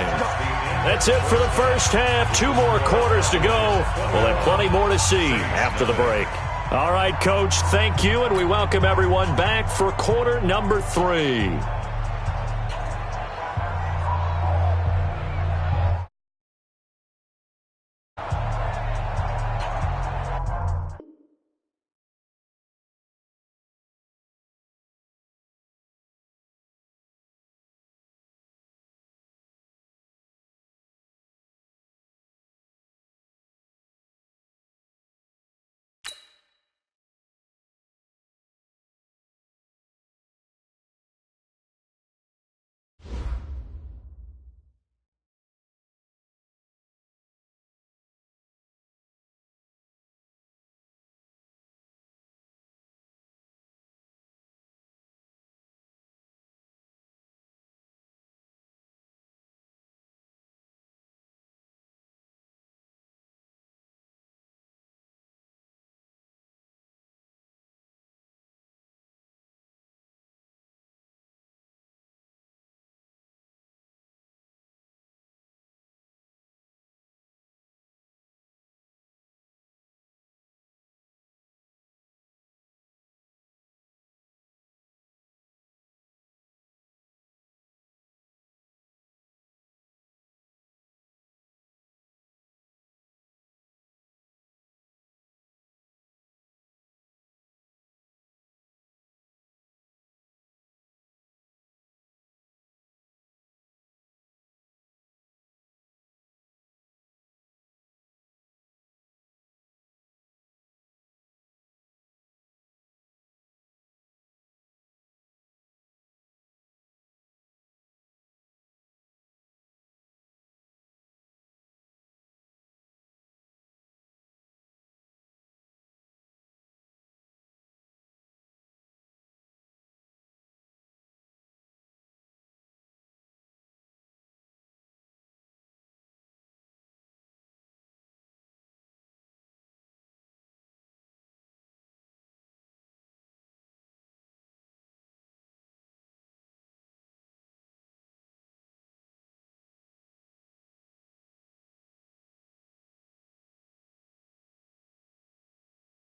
That's it for the first half. 2 more quarters to go. We'll have plenty more to see after the break. All right, Coach, thank you, and we welcome everyone back for quarter number 3.